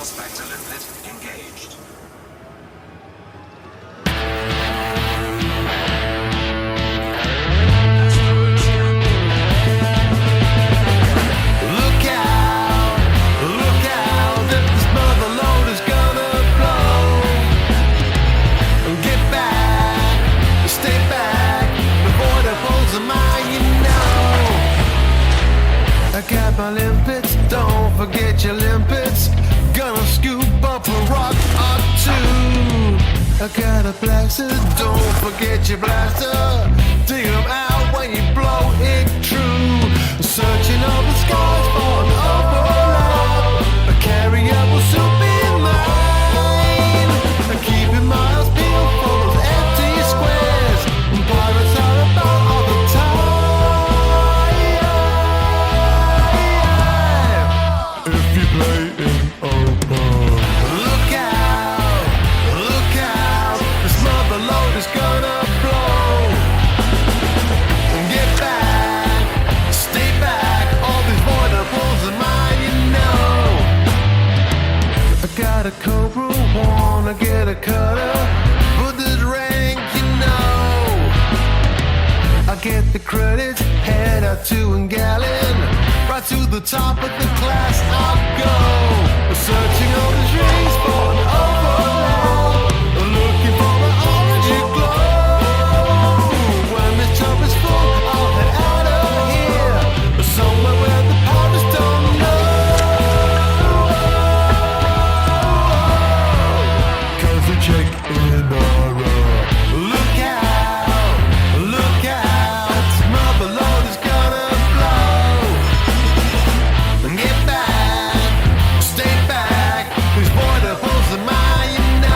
Suspect limpet engaged. Got my limpets, don't forget your limpets. Gonna scoop up a rock or two. I got a blaster, don't forget your blaster. Dig 'em out when you blow it true. Searching all the skies for an overlap. A carrier will soon be mine. Keeping miles peeled for those empty squares. Pirates are about all the time. A cobra, wanna get a cutter, but this rank, you know. I get the credits, head out to an gallon, right to the top of the class I'll go. Searching all the trees for an overlap, looking for an orangey glow. When the top is full, I'll head out of here, somewhere where the pirates don't know. Check in our look out, mother load is gonna blow. Get back, stay back, these border posts are mine, you know.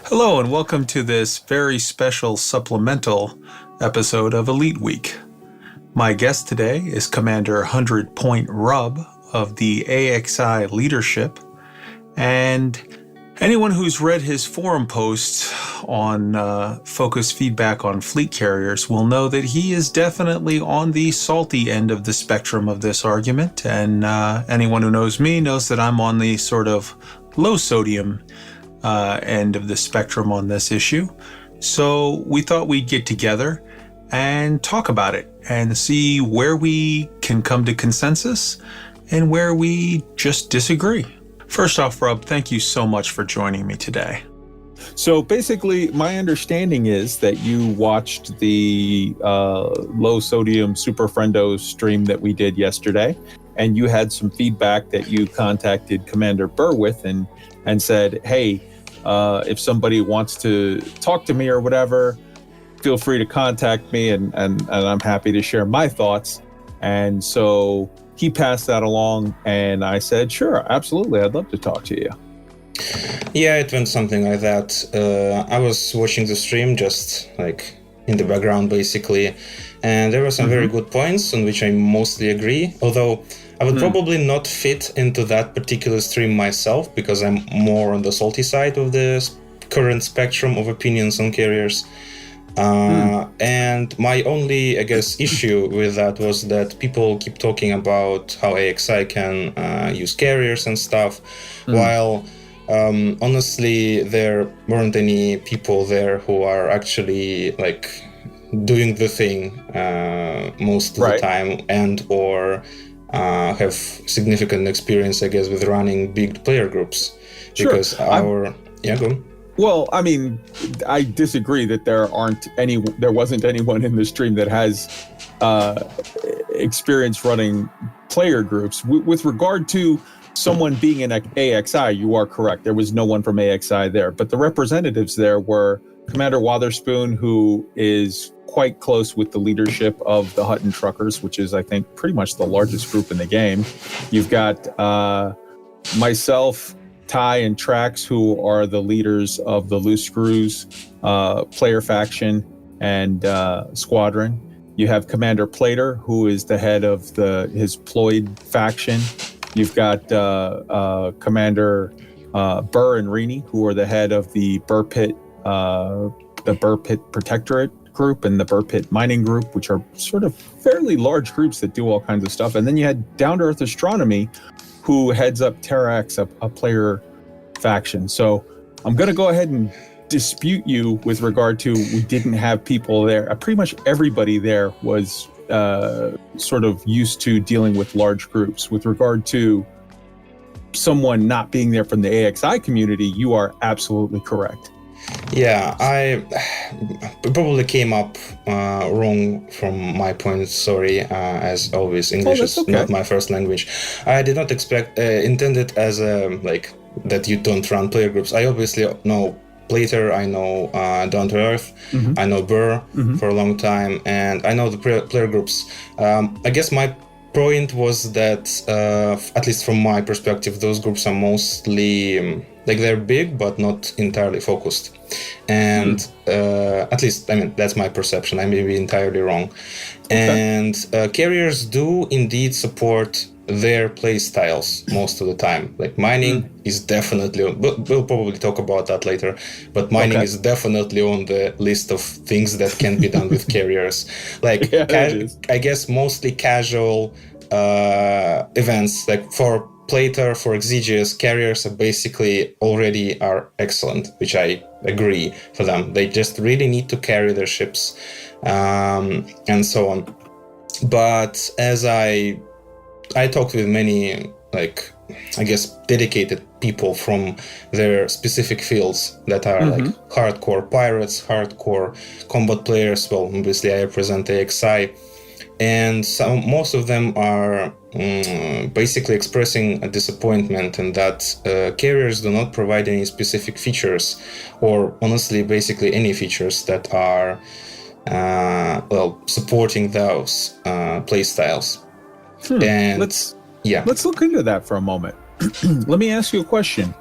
Hello and welcome to this very special supplemental episode of Elite Week. My guest today is Commander 100 Point Rub of the AXI Leadership, and anyone who's read his forum posts on focus feedback on fleet carriers will know that he is definitely on the salty end of the spectrum of this argument, and anyone who knows me knows that I'm on the sort of low sodium end of the spectrum on this issue. So we thought we'd get together and talk about it and see where we can come to consensus and where we just disagree. First off, Rob, thank you so much for joining me today. So basically, my understanding is that you watched the low sodium Super Friendo stream that we did yesterday, and you had some feedback that you contacted Commander Burr with and said, hey, if somebody wants to talk to me or whatever, feel free to contact me, and I'm happy to share my thoughts. And so he passed that along, and I said, sure, absolutely, I'd love to talk to you. Yeah, it went something like that. I was watching the stream just like in the background, basically, and there were some very good points on which I mostly agree, although I would probably not fit into that particular stream myself because I'm more on the salty side of the current spectrum of opinions on carriers. And my only, I guess, issue with that was that people keep talking about how AXI can use carriers and stuff, while honestly, there weren't any people there who are actually like doing the thing most of the time, and or have significant experience, I guess, with running big player groups. Because go on. Well, I mean, I disagree that there wasn't anyone in the stream that has experience running player groups. With regard to someone being in AXI, you are correct. There was no one from AXI there, but the representatives there were Commander Wotherspoon, who is quite close with the leadership of the Hutton Truckers, which is, I think, pretty much the largest group in the game. You've got myself, Ty, and Trax, who are the leaders of the Loose Screws player faction and squadron. You have Commander Plater, who is the head of his Ployd faction. You've got Commander Burr and Reaney, who are the head of the Burr Pit Protectorate group and the Burr Pit Mining group, which are sort of fairly large groups that do all kinds of stuff. And then you had Down to Earth Astronomy, who heads up Terrax, a player faction. So I'm going to go ahead and dispute you with regard to we didn't have people there. Pretty much everybody there was sort of used to dealing with large groups. With regard to someone not being there from the AXI community, you are absolutely correct. Yeah, I probably came up wrong from my point. Sorry, as always, English is not my first language. I did not intend it as like that you don't run player groups. I obviously know Plater, I know Down to Earth, I know Burr for a long time, and I know the player groups. I guess my point was that, at least from my perspective, those groups are mostly like they're big but not entirely focused, and at least, I mean, that's my perception. I may be entirely wrong. And carriers do indeed support their play styles most of the time. Like mining is definitely, we'll probably talk about that later, but mining is definitely on the list of things that can be done with carriers. Like I guess mostly casual events, like for Plater, for Exigeous, carriers are basically already are excellent, which I agree for them. They just really need to carry their ships and so on. But as I talked with many, like, I guess, dedicated people from their specific fields that are like hardcore pirates, hardcore combat players. Well, obviously I represent AXI, and most of them are basically expressing a disappointment in that carriers do not provide any specific features, or honestly, basically any features that are supporting those play styles. And let's look into that for a moment. Let me ask you a question.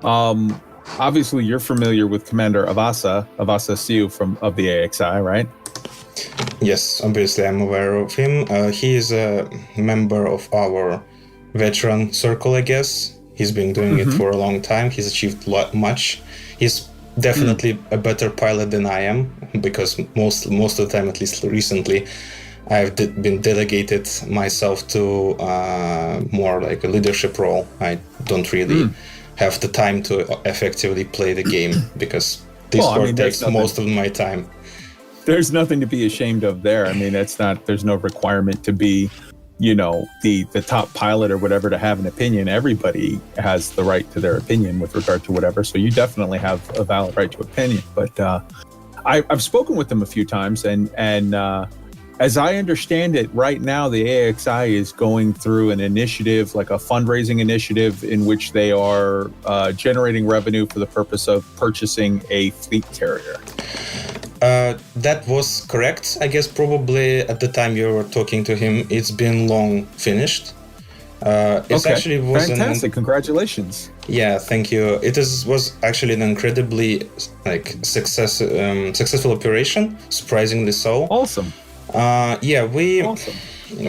Obviously, you're familiar with Commander Avasa Siu of the AXI, right? Yes, obviously I'm aware of him. He is a member of our veteran circle, I guess. He's been doing it for a long time. He's achieved much. He's definitely a better pilot than I am, because most of the time, at least recently, I've been delegated myself to more like a leadership role. I don't really have the time to effectively play the game, because Discord takes most of my time. There's nothing to be ashamed of there. I mean, there's no requirement to be, the top pilot or whatever to have an opinion. Everybody has the right to their opinion with regard to whatever. So you definitely have a valid right to opinion. But I've spoken with them a few times, and as I understand it, right now, the AXI is going through an initiative, like a fundraising initiative, in which they are generating revenue for the purpose of purchasing a fleet carrier. That was correct. I guess probably at the time you were talking to him, it's been long finished. Actually was fantastic. Congratulations. Yeah, thank you. It was actually an incredibly successful operation, surprisingly so. Awesome. Awesome.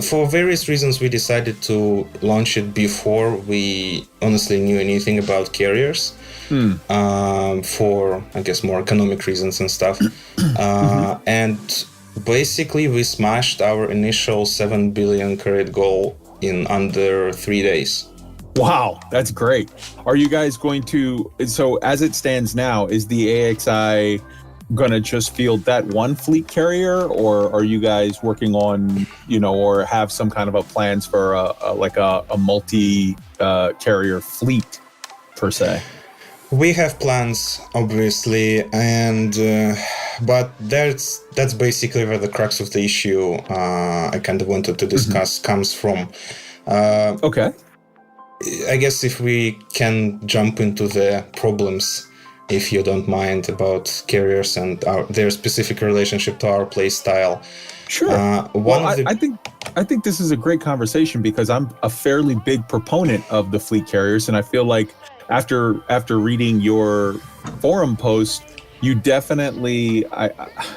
for various reasons, we decided to launch it before we honestly knew anything about carriers. For, I guess, more economic reasons and stuff. And basically, we smashed our initial 7 billion carried goal in under 3 days. Wow, that's great. Are you guys going to, so as it stands now, is the AXI going to just field that one fleet carrier, or are you guys working on, or have some kind of a plans for a multi carrier fleet per se? We have plans, obviously, and but that's basically where the crux of the issue I kind of wanted to discuss comes from. Okay. I guess if we can jump into the problems, if you don't mind, about carriers and their specific relationship to our play style. Sure. I think this is a great conversation because I'm a fairly big proponent of the fleet carriers, and I feel like after reading your forum post, you definitely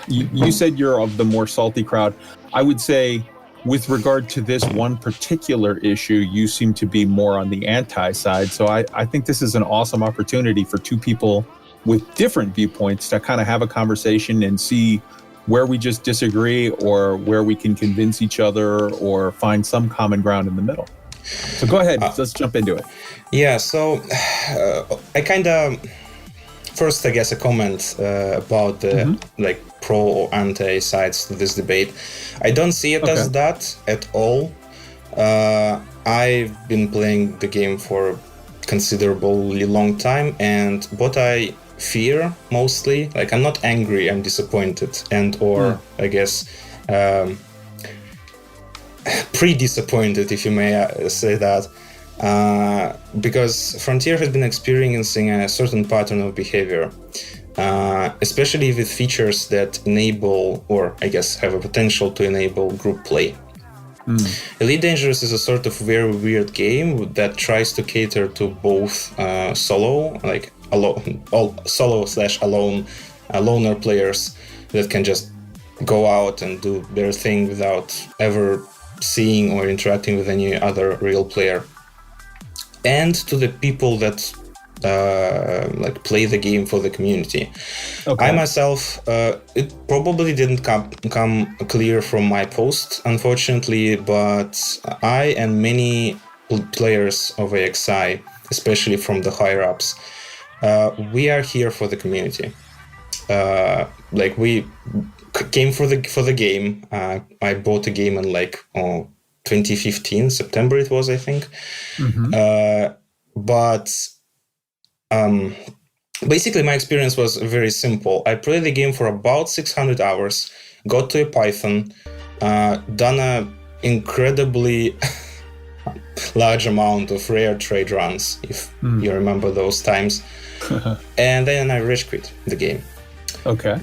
you said you're of the more salty crowd. I would say with regard to this one particular issue, you seem to be more on the anti side. So I think this is an awesome opportunity for two people with different viewpoints to kind of have a conversation and see where we just disagree or where we can convince each other or find some common ground in the middle. So go ahead, let's jump into it. Yeah, so I kind of, first I guess a comment about the pro or anti sides to this debate. I don't see it as that at all. I've been playing the game for a considerably long time, and what I fear mostly, like, I'm not angry, I'm disappointed, and or I guess pre-disappointed, if you may say that, because Frontier has been experiencing a certain pattern of behavior, especially with features that enable, or I guess have a potential to enable, group play. Elite Dangerous is a sort of very weird game that tries to cater to both solo, like solo/alone loner players that can just go out and do their thing without ever seeing or interacting with any other real player, and to the people that play the game for the community. I myself, it probably didn't come clear from my post, unfortunately, but I and many players of AXI, especially from the higher ups, we are here for the community. We came for the game. I bought the game in 2015, September it was, I think. But basically my experience was very simple. I played the game for about 600 hours, got to a Python, done a incredibly large amount of rare trade runs, if you remember those times. And then I rage quit the game.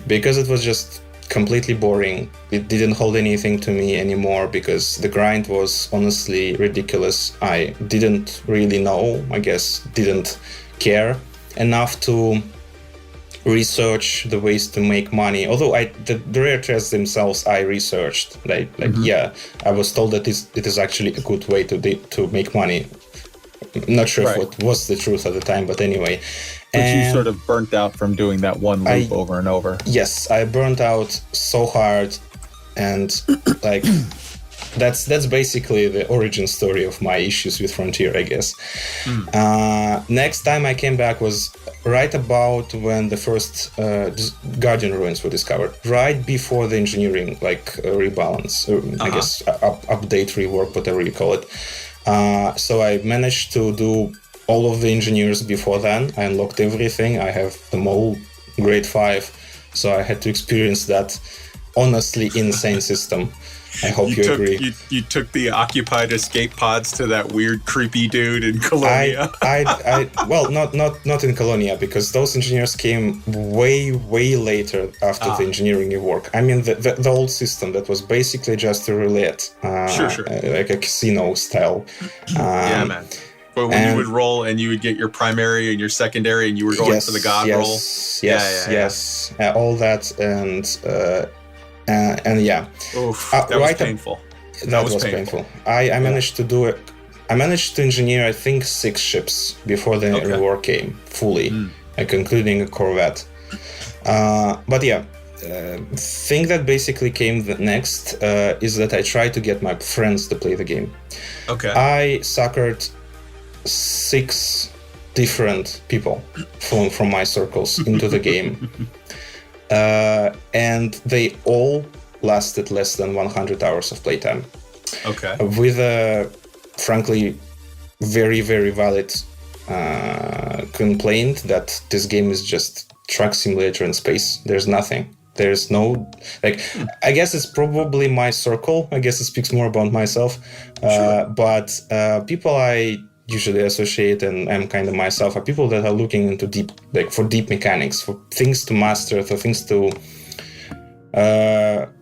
Because it was just completely boring. It didn't hold anything to me anymore because the grind was honestly ridiculous. I didn't really know, I guess, didn't care enough to research the ways to make money. Although the rare trades themselves I researched. I was told that it is actually a good way to make money. I'm not sure if what was the truth at the time, but anyway. But you sort of burnt out from doing that one loop over and over. Yes, I burnt out so hard, and that's basically the origin story of my issues with Frontier, I guess. Next time I came back was right about when the first Guardian ruins were discovered, right before the engineering rebalance, I guess update, rework, whatever you call it. So I managed to do all of the engineers before then. I unlocked everything. I have them all grade 5. So I had to experience that honestly insane system. I hope you agree. You took the occupied escape pods to that weird creepy dude in Colonia. Well, not in Colonia, because those engineers came way later after the engineering work. I mean the old system that was basically just a roulette, like a casino style. Yeah, man. But when you would roll and you would get your primary and your secondary, and you were going for the god roll. Yes, all that and yeah. Oof, that was painful. That was painful. I managed to do it. I managed to engineer, I think, 6 ships before the reward came fully, like including a Corvette. But yeah, thing that basically came next is that I tried to get my friends to play the game. Okay. I suckered 6 different people from my circles into the game, and they all lasted less than 100 hours of playtime. Okay. With a, frankly, very, very valid complaint that this game is just truck simulator in space. There's nothing. There's no, like, I guess it's probably my circle. I guess it speaks more about myself. But people I usually associate, and I'm kind of myself, are people that are looking into deep, like, for deep mechanics, for things to master, for things to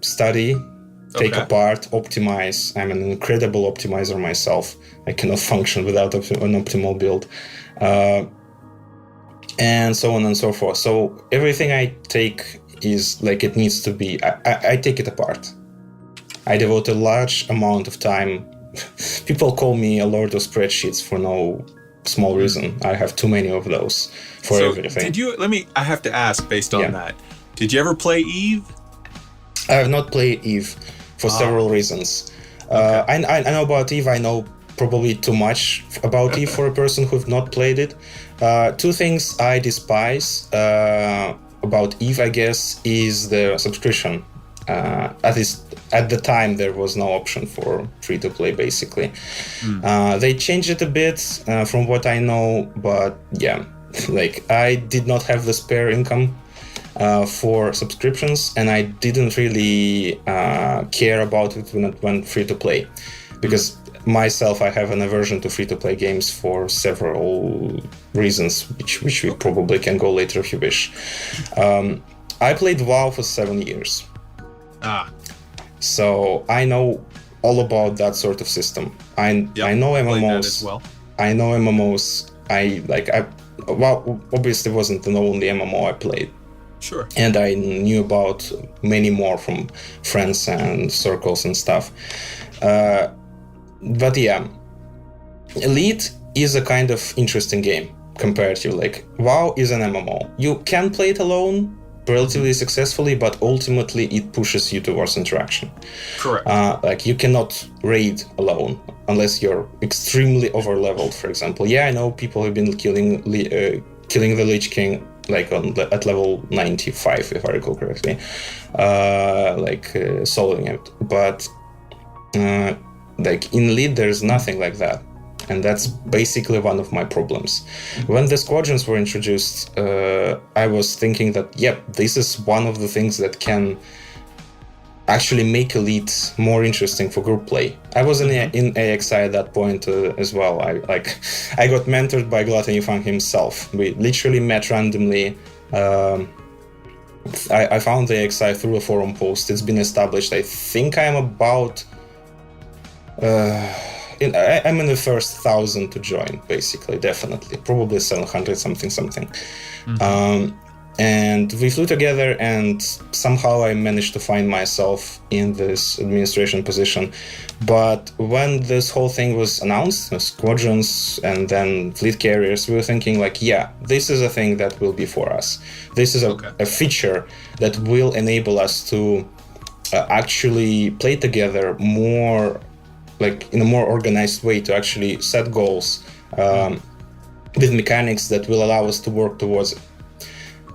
study, take apart, optimize. I'm an incredible optimizer myself. I cannot function without an optimal build. And so on and so forth. So everything I take is like it needs to be. I take it apart. I devote a large amount of time. People call me a lord of spreadsheets for no small reason. I have too many of those for everything. Did you? I have to ask based on that. Did you ever play Eve? I have not played Eve for several reasons. I know about Eve. I know probably too much about Eve for a person who've not played it. 2 things I despise about Eve, I guess, is the subscription. At least at the time, there was no option for free-to-play, basically. They changed it a bit from what I know, but yeah, like, I did not have the spare income for subscriptions, and I didn't really care about it when it went free-to-play, because myself, I have an aversion to free-to-play games for several reasons, which we probably can go later if you wish. I played WoW for 7 years. So I know all about that sort of system. I know MMOs as well. I know MMOs. WoW obviously wasn't the only MMO I played. Sure. And I knew about many more from friends and circles and stuff. But yeah, Elite is a kind of interesting game compared to, like, WoW is an MMO. You can play it alone relatively successfully, but ultimately it pushes you towards interaction. Correct. Like, you cannot raid alone unless you're extremely over-leveled, for example. Yeah, I know people have been killing the Lich King, like, at level 95, if I recall correctly, soloing it. But like, in Elite, there's nothing like that. And that's basically one of my problems. When the squadrons were introduced, I was thinking that, this is one of the things that can actually make Elite more interesting for group play. I was in AXI at that point as well. I got mentored by Gluttony Funk himself. We literally met randomly. I found the AXI through a forum post. It's been established. I think I'm about... I'm in the first 1,000 to join, basically, definitely. Probably 700 something. And we flew together, and somehow I managed to find myself in this administration position. But when this whole thing was announced, squadrons and then fleet carriers, we were thinking, like, this is a thing that will be for us. This is a feature that will enable us to actually play together more, like, in a more organized way, to actually set goals with mechanics that will allow us to work towards it.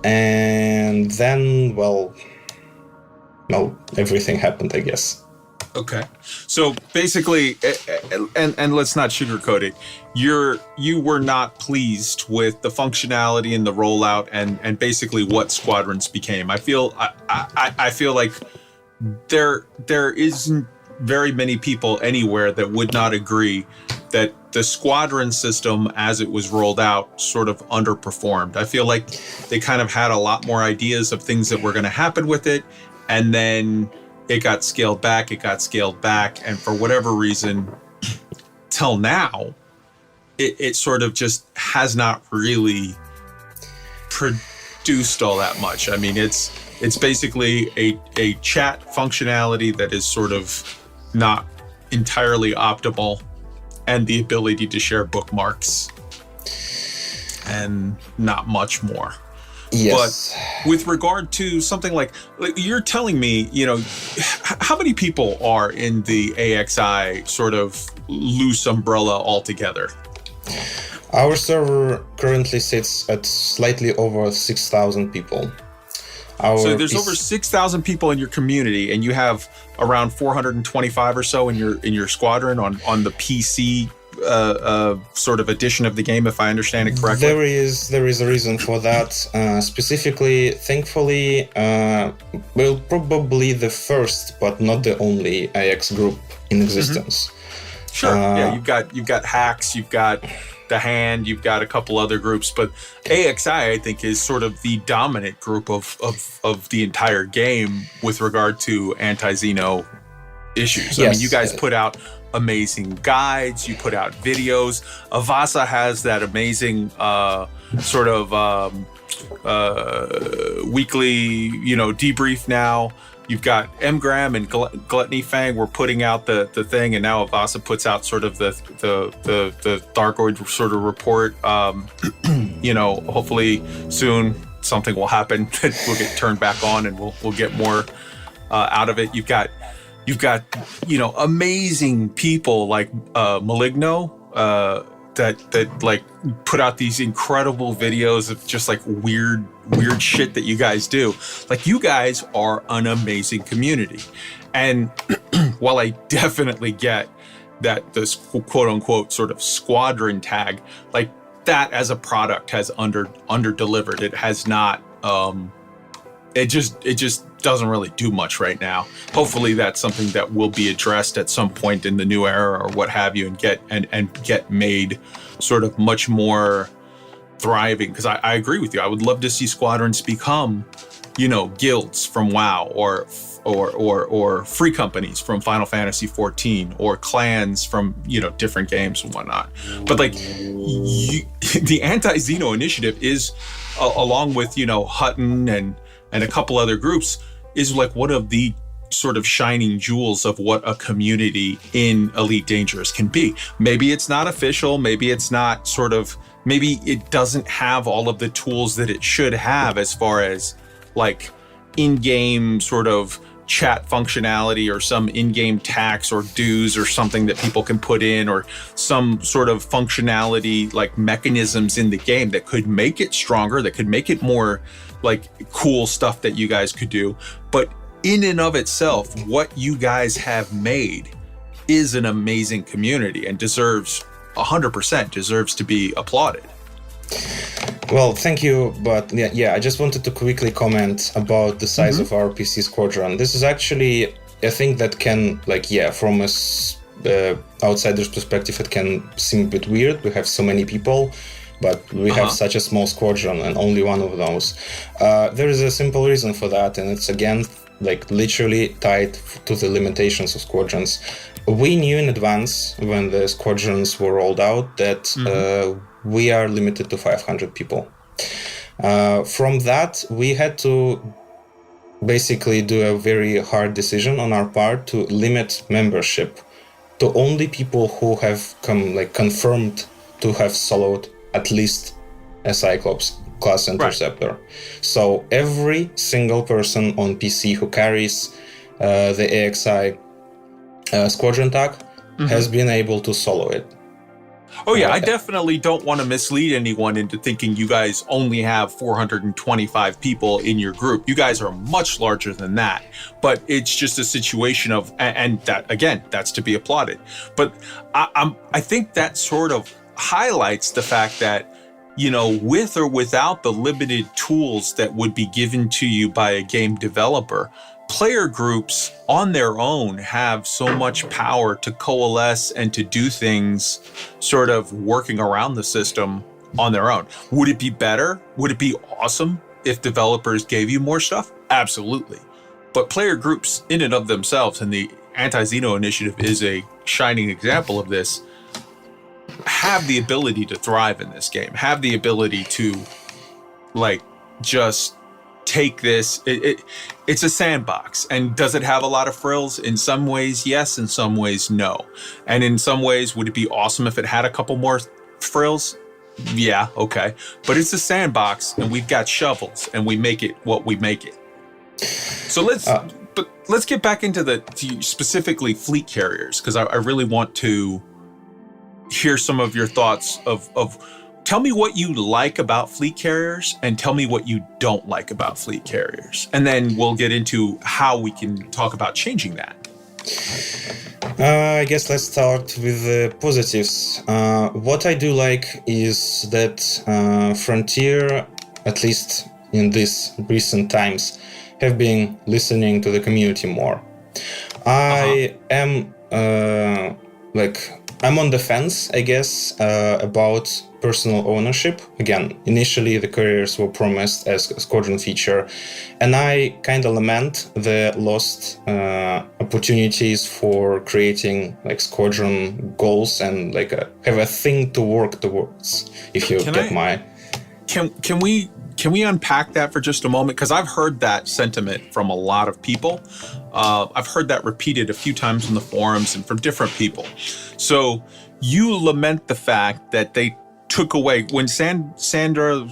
And then, everything happened, I guess. Okay. So basically, and let's not sugarcoat it, you were not pleased with the functionality and the rollout and basically what squadrons became. I feel like there isn't very many people anywhere that would not agree that the squadron system as it was rolled out sort of underperformed. I feel like they kind of had a lot more ideas of things that were going to happen with it, and then it got scaled back, and for whatever reason, till now, it sort of just has not really produced all that much. I mean, it's basically a chat functionality that is sort of not entirely optimal, and the ability to share bookmarks, and not much more. Yes. But with regard to something like you're telling me, how many people are in the AXI sort of loose umbrella altogether? Our server currently sits at slightly over 6,000 people. So there's over 6,000 people in your community, and you have around 425 or so in your squadron on the PC sort of edition of the game, if I understand it correctly. There is a reason for that. Specifically, thankfully, we're probably the first, but not the only AX group in existence. Sure. Yeah, you've got Hacks, you've got The Hand, you've got a couple other groups, but AXI, I think, is sort of the dominant group of the entire game with regard to anti-Xeno issues. Yes. I mean, you guys put out amazing guides, you put out videos. Avasa has that amazing sort of weekly, debrief now. You've got Mgram and Gluttony Fang. We're putting out the thing, and now Avasa puts out sort of the Thargoid sort of report. Hopefully soon something will happen that will get turned back on, and we'll get more out of it. You've got amazing people like Maligno that like put out these incredible videos of just like weird shit that you guys do. Like, you guys are an amazing community. And while I definitely get that this quote unquote sort of squadron tag, like that as a product has under delivered. It has not it just doesn't really do much right now. Hopefully that's something that will be addressed at some point in the new era or what have you, and get made sort of much more thriving. Because I agree with you. I would love to see squadrons become, guilds from WoW or free companies from Final Fantasy 14 or clans from, different games and whatnot. But like the anti-Xeno initiative is along with, Hutton and a couple other groups, is like one of the sort of shining jewels of what a community in Elite Dangerous can be. Maybe it's not official, maybe it's not maybe it doesn't have all of the tools that it should have as far as like in-game sort of chat functionality or some in-game tax or dues or something that people can put in, or some sort of functionality like mechanisms in the game that could make it stronger, that could make it more like cool stuff that you guys could do. But in and of itself, what you guys have made is an amazing community and deserves 100% deserves to be applauded. Well, thank you, but yeah, I just wanted to quickly comment about the size of our PC squadron. This is actually a thing that can, from a outsider's perspective, it can seem a bit weird. We have so many people, but we have such a small squadron and only one of those. There is a simple reason for that, and it's again literally tied to the limitations of squadrons. We knew in advance when the squadrons were rolled out that we are limited to 500 people. From that, we had to basically do a very hard decision on our part to limit membership to only people who have confirmed to have soloed at least a Cyclops class interceptor. Right. So every single person on PC who carries the AXI squadron tag has been able to solo it. Oh yeah, I definitely don't want to mislead anyone into thinking you guys only have 425 people in your group. You guys are much larger than that. But it's just a situation of, and that again, that's to be applauded. But I think that sort of highlights the fact that, with or without the limited tools that would be given to you by a game developer, player groups on their own have so much power to coalesce and to do things sort of working around the system on their own. Would it be better? Would it be awesome if developers gave you more stuff? Absolutely. But player groups in and of themselves, and the Anti-Xeno initiative is a shining example of this, have the ability to thrive in this game, have the ability to just take this. It's a sandbox. And does it have a lot of frills? In some ways, yes. In some ways, no. And in some ways, would it be awesome if it had a couple more frills? Yeah, okay. But it's a sandbox, and we've got shovels, and we make it what we make it. So let's get back into to specifically fleet carriers, because I really want to hear some of your thoughts of tell me what you like about fleet carriers and tell me what you don't like about fleet carriers. And then we'll get into how we can talk about changing that. I guess let's start with the positives. What I do like is that Frontier, at least in these recent times, have been listening to the community more. I am I'm on the fence, I guess, about personal ownership. Again, initially the carriers were promised as a squadron feature, and I kind of lament the lost opportunities for creating like squadron goals and like have a thing to work towards. If you Can we unpack that for just a moment? Because I've heard that sentiment from a lot of people. I've heard that repeated a few times in the forums and from different people. So you lament the fact that they took away, when Sandra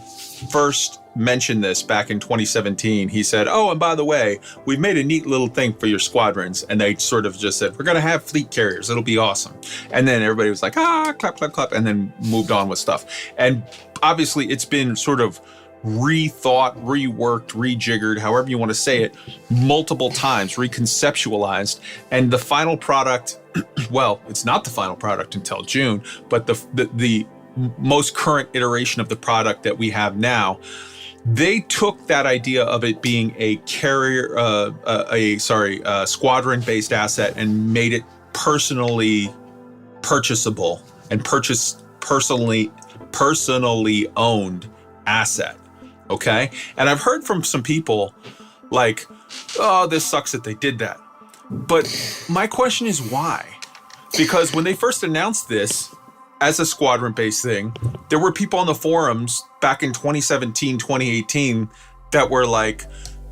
first mentioned this back in 2017, he said, oh, and by the way, we've made a neat little thing for your squadrons. And they sort of just said, we're going to have fleet carriers. It'll be awesome. And then everybody was like, clap, clap, clap, and then moved on with stuff. And obviously it's been sort of rethought, reworked, rejiggered, however you want to say it, multiple times, reconceptualized. And the final product, well, it's not the final product until June, but the most current iteration of the product that we have now, they took that idea of it being a carrier, squadron-based asset and made it personally purchasable and personally owned asset. Okay. And I've heard from some people like, oh, this sucks that they did that. But my question is why? Because when they first announced this as a squadron-based thing, there were people on the forums back in 2017, 2018 that were like,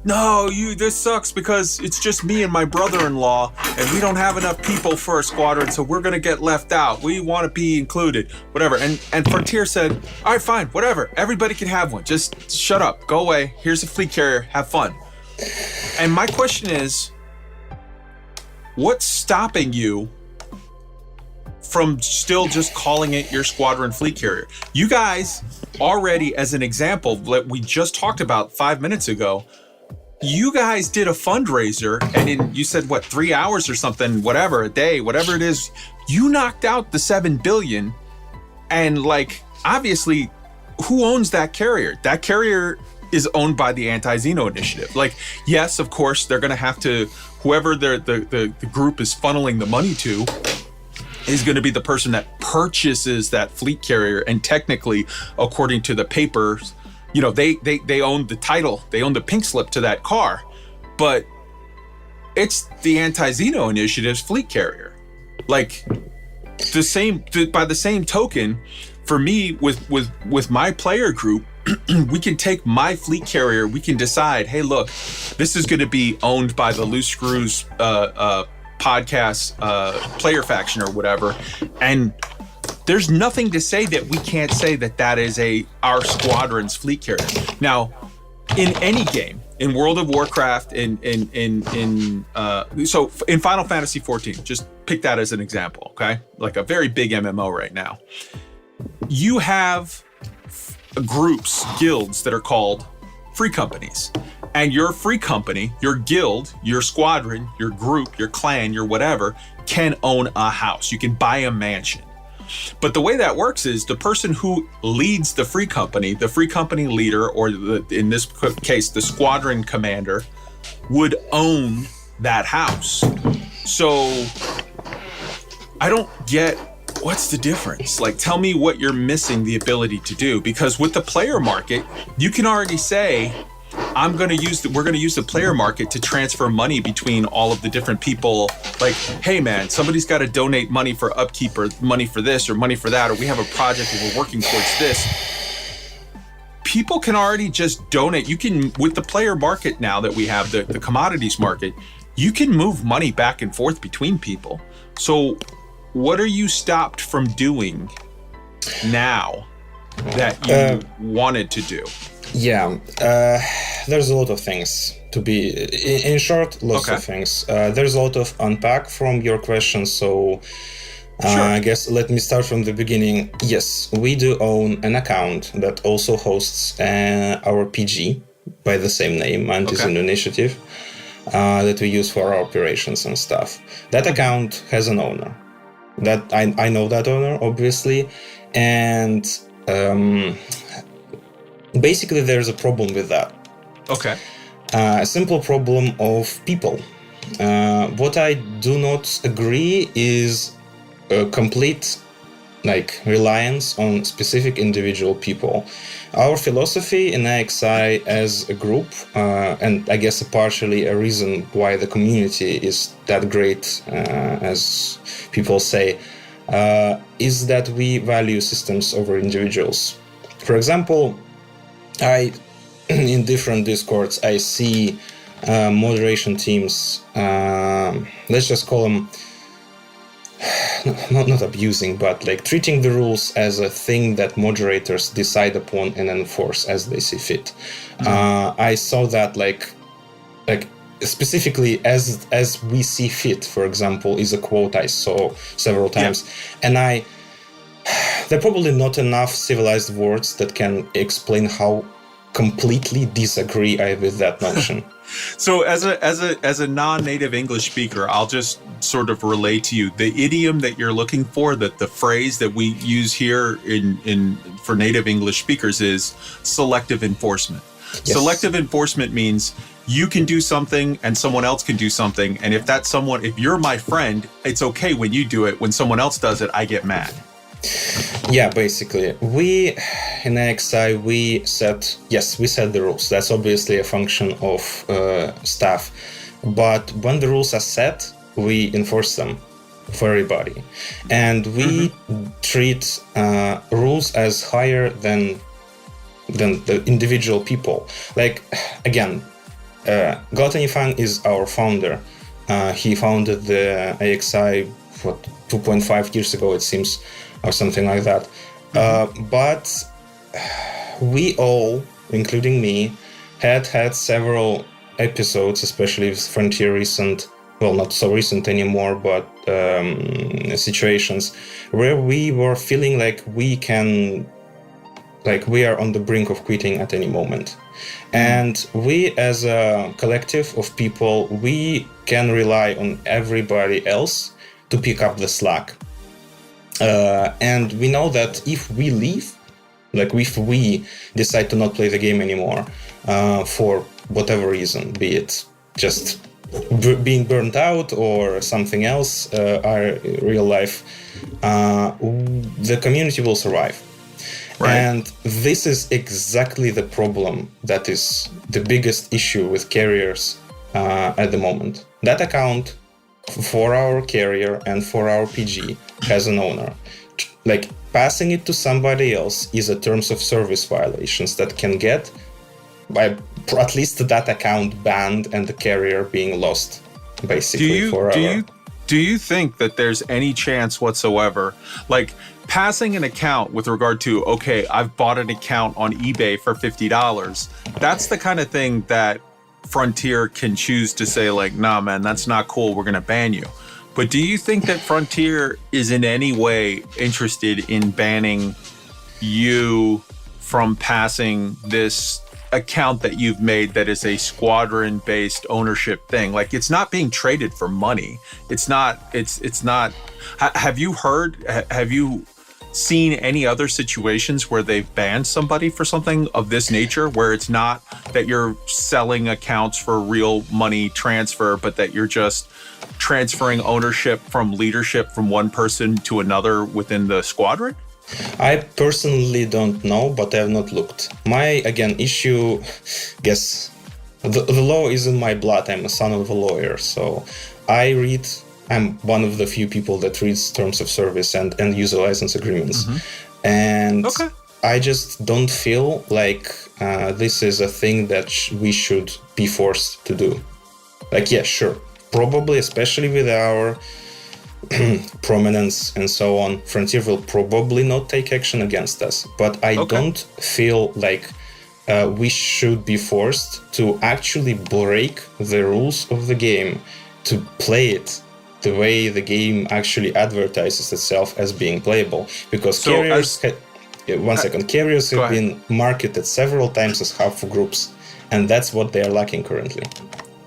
no, this sucks because it's just me and my brother-in-law and we don't have enough people for a squadron, so we're going to get left out. We want to be included, whatever. And Frontier said, all right, fine, whatever. Everybody can have one. Just shut up. Go away. Here's a fleet carrier. Have fun. And my question is, what's stopping you from still just calling it your squadron fleet carrier? You guys already, as an example that we just talked about 5 minutes ago, you guys did a fundraiser and you said, 3 hours or something, whatever, a day, whatever it is, you knocked out the 7 billion. And like, obviously, who owns that carrier? That carrier is owned by the Anti-Xeno Initiative. Like, yes, of course, they're going to have to, whoever the group is funneling the money to is going to be the person that purchases that fleet carrier. And technically, according to the papers, you know, they own the title, they own the pink slip to that car, but it's the Anti-Xeno Initiative's fleet carrier. Like by the same token, for me with my player group, we can take my fleet carrier, we can decide, hey, look, this is going to be owned by the Loose Screws podcast player faction or whatever, and there's nothing to say that we can't say that is our squadron's fleet carrier. Now, in any game, in World of Warcraft, in Final Fantasy 14, just pick that as an example, okay? Like a very big MMO right now. You have groups, guilds that are called free companies. And your free company, your guild, your squadron, your group, your clan, your whatever, can own a house. You can buy a mansion. But the way that works is the person who leads the free company leader, or in this case, the squadron commander, would own that house. So I don't get what's the difference. Like, tell me what you're missing the ability to do, because with the player market, you can already say, we're going to use the player market to transfer money between all of the different people. Like, hey man, somebody's got to donate money for upkeep, or money for this or money for that, or we have a project and we're working towards this. people can already just donate. You can, with the player market now that we have, the commodities market, you can move money back and forth between people. So what are you stopped from doing now that you wanted to do? Yeah, there's a lot of things to be, in short, lots of things. There's a lot of unpack from your question, so I guess let me start from the beginning. Yes, we do own an account that also hosts our PG by the same name, and is an initiative that we use for our operations and stuff. That account has an owner. That I know that owner, obviously, and basically there's a problem with that. Okay. A simple problem of people. What I do not agree is a complete reliance on specific individual people. Our philosophy in AXI as a group, and I guess partially a reason why the community is that great, as people say, is that we value systems over individuals. For example, in different discords, I see moderation teams, let's just call them not abusing, but treating the rules as a thing that moderators decide upon and enforce as they see fit. I saw that specifically as we see fit, for example, is a quote I saw several times, and there are probably not enough civilized words that can explain how completely disagree I with that notion. So as a non-native English speaker, I'll just sort of relay to you the idiom that you're looking for, that the phrase that we use here in for native English speakers is selective enforcement. Yes. Selective enforcement means you can do something and someone else can do something, and if you're my friend, it's okay when you do it. When someone else does it, I get mad. Yeah, basically, we in AXI we set the rules. That's obviously a function of staff, but when the rules are set, we enforce them for everybody, and we treat rules as higher than the individual people. Again, Gluttony Fan is our founder. He founded the AXI 2.5 years ago, it seems, or something like that. But we all, including me, had several episodes, especially with Frontier recent, well, not so recent anymore, but situations where we were feeling like we are on the brink of quitting at any moment. And we, as a collective of people, we can rely on everybody else to pick up the slack. And we know that if we leave, if we decide to not play the game anymore, for whatever reason, be it just being burnt out or something else, our real life, the community will survive. Right. And this is exactly the problem that is the biggest issue with carriers at the moment. That account for our carrier and for our PG has an owner. Passing it to somebody else is a terms of service violations that can get by at least that account banned and the carrier being lost, basically, forever. Do you think that there's any chance whatsoever, passing an account with regard to, okay, I've bought an account on eBay for $50, that's the kind of thing that Frontier can choose to say, nah, man, that's not cool, we're going to ban you. But do you think that Frontier is in any way interested in banning you from passing this account that you've made that is a squadron-based ownership thing? It's not being traded for money. It's not. Have you seen any other situations where they've banned somebody for something of this nature, where it's not that you're selling accounts for real money transfer, but that you're just transferring ownership from leadership from one person to another within the squadron? I personally don't know, but I have not looked. My, issue, the law is in my blood. I'm a son of a lawyer, so I'm one of the few people that reads terms of service and user license agreements. And I just don't feel like this is a thing that we should be forced to do. Like, yeah, sure, probably, especially with our prominence and so on, Frontier will probably not take action against us. But I don't feel like we should be forced to actually break the rules of the game to play it the way the game actually advertises itself as being playable. Because carriers carriers have been marketed several times as half groups, and that's what they are lacking currently.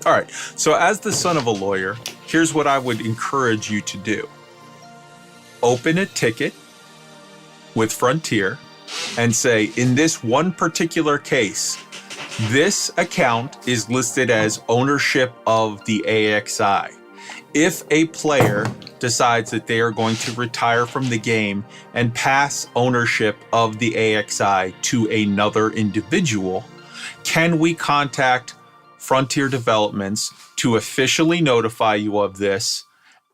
All right. So as the son of a lawyer, here's what I would encourage you to do. Open a ticket with Frontier and say, in this one particular case, this account is listed as ownership of the AXI. If a player decides that they are going to retire from the game and pass ownership of the AXI to another individual, can we contact Frontier Developments to officially notify you of this?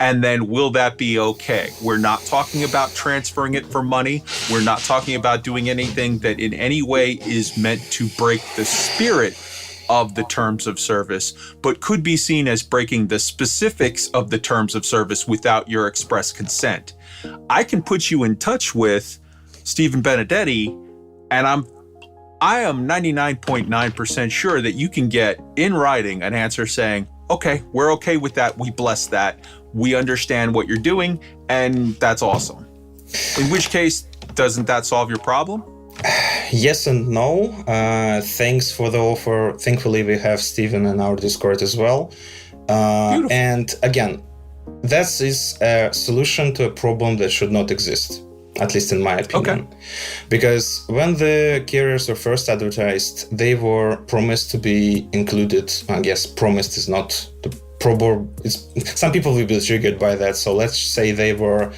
And then will that be okay? We're not talking about transferring it for money. We're not talking about doing anything that in any way is meant to break the spirit of the terms of service, but could be seen as breaking the specifics of the terms of service without your express consent. I can put you in touch with Stephen Benedetti, and I am 99.9% sure that you can get in writing an answer saying, okay, we're okay with that. We bless that. We understand what you're doing, and that's awesome. In which case, doesn't that solve your problem? Yes and no. Thanks for the offer. Thankfully, we have Steven in our Discord as well. And again, that is a solution to a problem that should not exist, at least in my opinion. Okay. Because when the carriers were first advertised, they were promised to be included. I guess promised is not the proper. Some people will be triggered by that. So let's say they were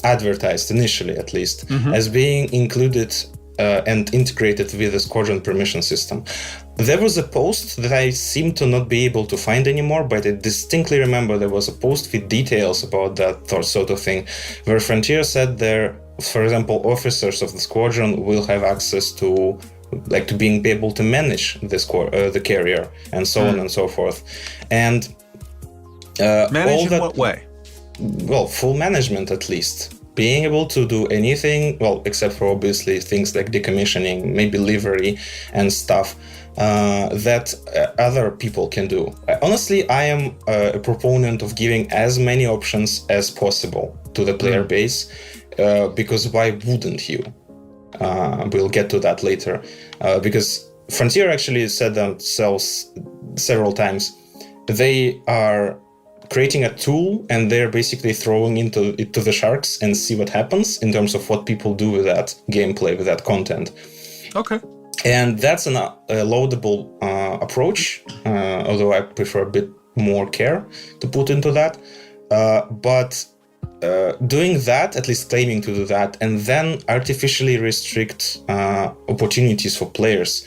advertised initially, at least, as being included and integrated with the Squadron permission system. There was a post that I seem to not be able to find anymore, but I distinctly remember there was a post with details about that sort of thing, where Frontier said there, for example, officers of the Squadron will have access to being able to manage the carrier and so on and so forth. And manage in what way? Well, full management at least. Being able to do anything, well, except for obviously things like decommissioning, maybe livery and stuff that other people can do. Honestly, I am a proponent of giving as many options as possible to the player base, because why wouldn't you? We'll get to that later. Because Frontier actually said themselves several times, they are creating a tool and they're basically throwing it to the sharks and see what happens in terms of what people do with that gameplay, with that content. Okay. And that's a laudable approach, although I prefer a bit more care to put into that. But doing that, at least claiming to do that, and then artificially restrict opportunities for players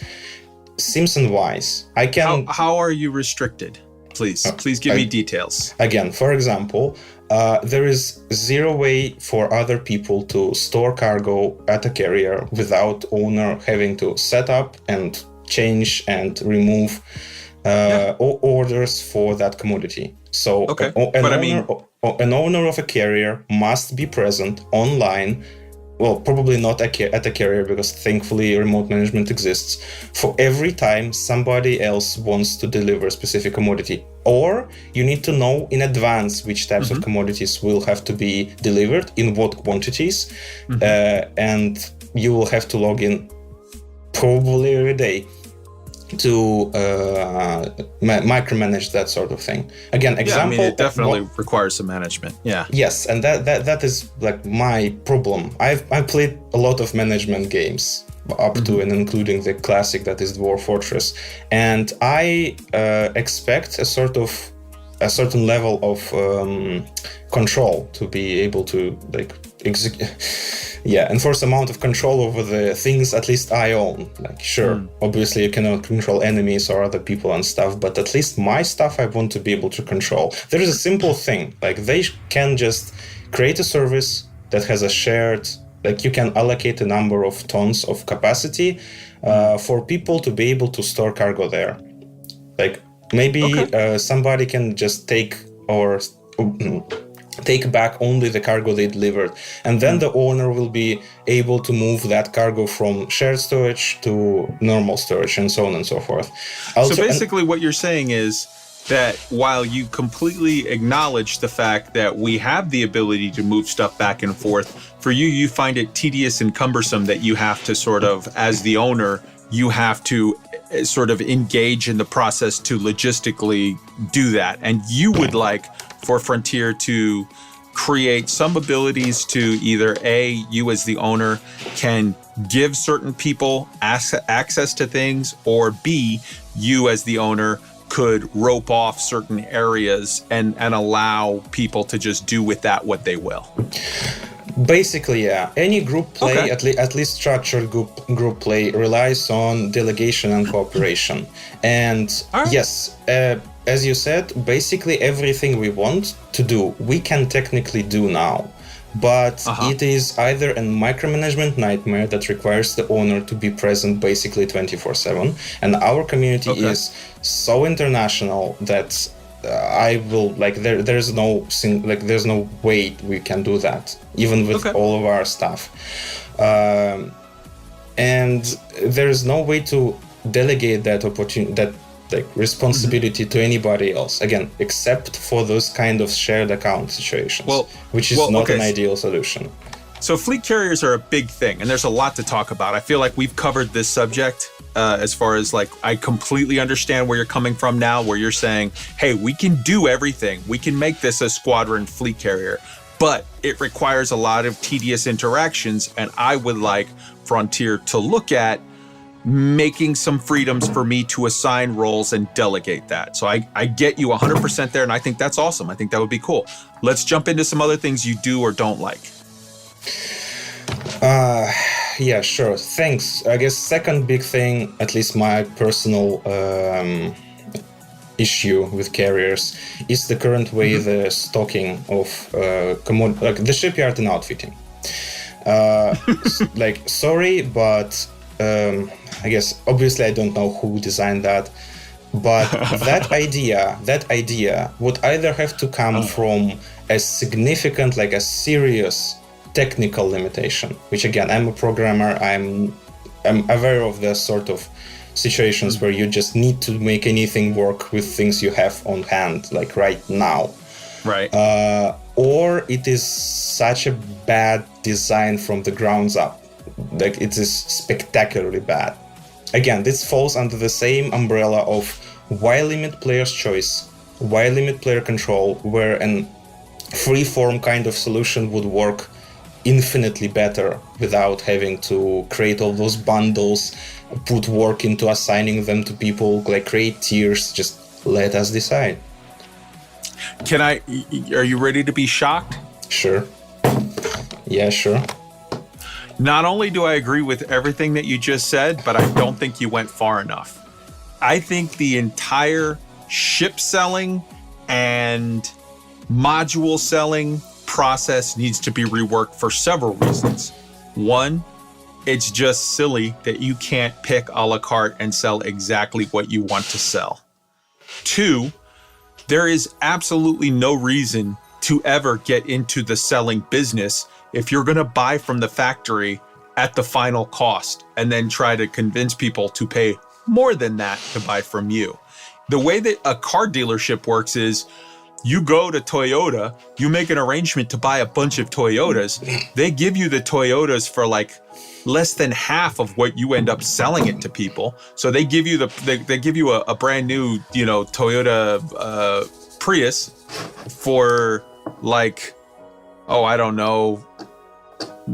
seems unwise. How are you restricted? Please give me details. Again, for example, there is zero way for other people to store cargo at a carrier without owner having to set up and change and remove orders for that commodity. So an owner of a carrier must be present online. Well, probably not at a carrier, because thankfully remote management exists, for every time somebody else wants to deliver a specific commodity. Or you need to know in advance which types of commodities will have to be delivered, in what quantities, and you will have to log in probably every day to micromanage that sort of thing. Again, example. It definitely requires some management. Yeah. Yes, and that is like my problem. I've played a lot of management games up to and including the classic that is Dwarf Fortress, and I expect a certain level of control to be able to enforce amount of control over the things at least I own. Obviously you cannot control enemies or other people and stuff, but at least my stuff I want to be able to control. There is a simple thing, they can just create a service that has a shared like you can allocate a number of tons of capacity for people to be able to store cargo there. Like maybe somebody can just take back only the cargo they delivered, and then the owner will be able to move that cargo from shared storage to normal storage, and so on and so forth. So basically what you're saying is that while you completely acknowledge the fact that we have the ability to move stuff back and forth, for you find it tedious and cumbersome that you have to sort of, as the owner, you have to sort of engage in the process to logistically do that. And you would like for Frontier to create some abilities to either A, you as the owner can give certain people access to things, or B, you as the owner could rope off certain areas and allow people to just do with that what they will. Basically, yeah. Any group play, at least structured group play, relies on delegation and cooperation. And yes, as you said, basically everything we want to do, we can technically do now. But it is either a micromanagement nightmare that requires the owner to be present basically 24/7. And our community is so international that there's no way we can do that, even with all of our stuff. And there's no way to delegate that opportunity, that responsibility to anybody else, again, except for those kind of shared account situations, which is not an ideal solution. So fleet carriers are a big thing, and there's a lot to talk about. I feel like we've covered this subject as far as I completely understand where you're coming from now, where you're saying, hey, we can do everything. We can make this a squadron fleet carrier, but it requires a lot of tedious interactions. And I would like Frontier to look at making some freedoms for me to assign roles and delegate that. So I get you 100% there, and I think that's awesome. I think that would be cool. Let's jump into some other things you do or don't like. Yeah, sure. Thanks. I guess second big thing, at least my personal issue with carriers, is the current way the stocking of the shipyard and outfitting. Sorry, but I guess obviously I don't know who designed that, but that idea would either have to come from a significant, a serious technical limitation, which again, I'm a programmer, I'm aware of the sort of situations where you just need to make anything work with things you have on hand, like right now. Right. Or it is such a bad design from the grounds up. It is spectacularly bad. Again, this falls under the same umbrella of why limit player's choice, why limit player control, where an free-form kind of solution would work infinitely better without having to create all those bundles, put work into assigning them to people, create tiers. Just let us decide. Are you ready to be shocked? Sure. Yeah, sure. Not only do I agree with everything that you just said, but I don't think you went far enough. I think the entire ship selling and module selling process needs to be reworked for several reasons. One, it's just silly that you can't pick a la carte and sell exactly what you want to sell. Two, there is absolutely no reason to ever get into the selling business if you're going to buy from the factory at the final cost and then try to convince people to pay more than that to buy from you. The way that a car dealership works is you go to Toyota, you make an arrangement to buy a bunch of Toyotas. They give you the Toyotas for less than half of what you end up selling it to people. So they give you they give you a brand new, Toyota Prius for I don't know,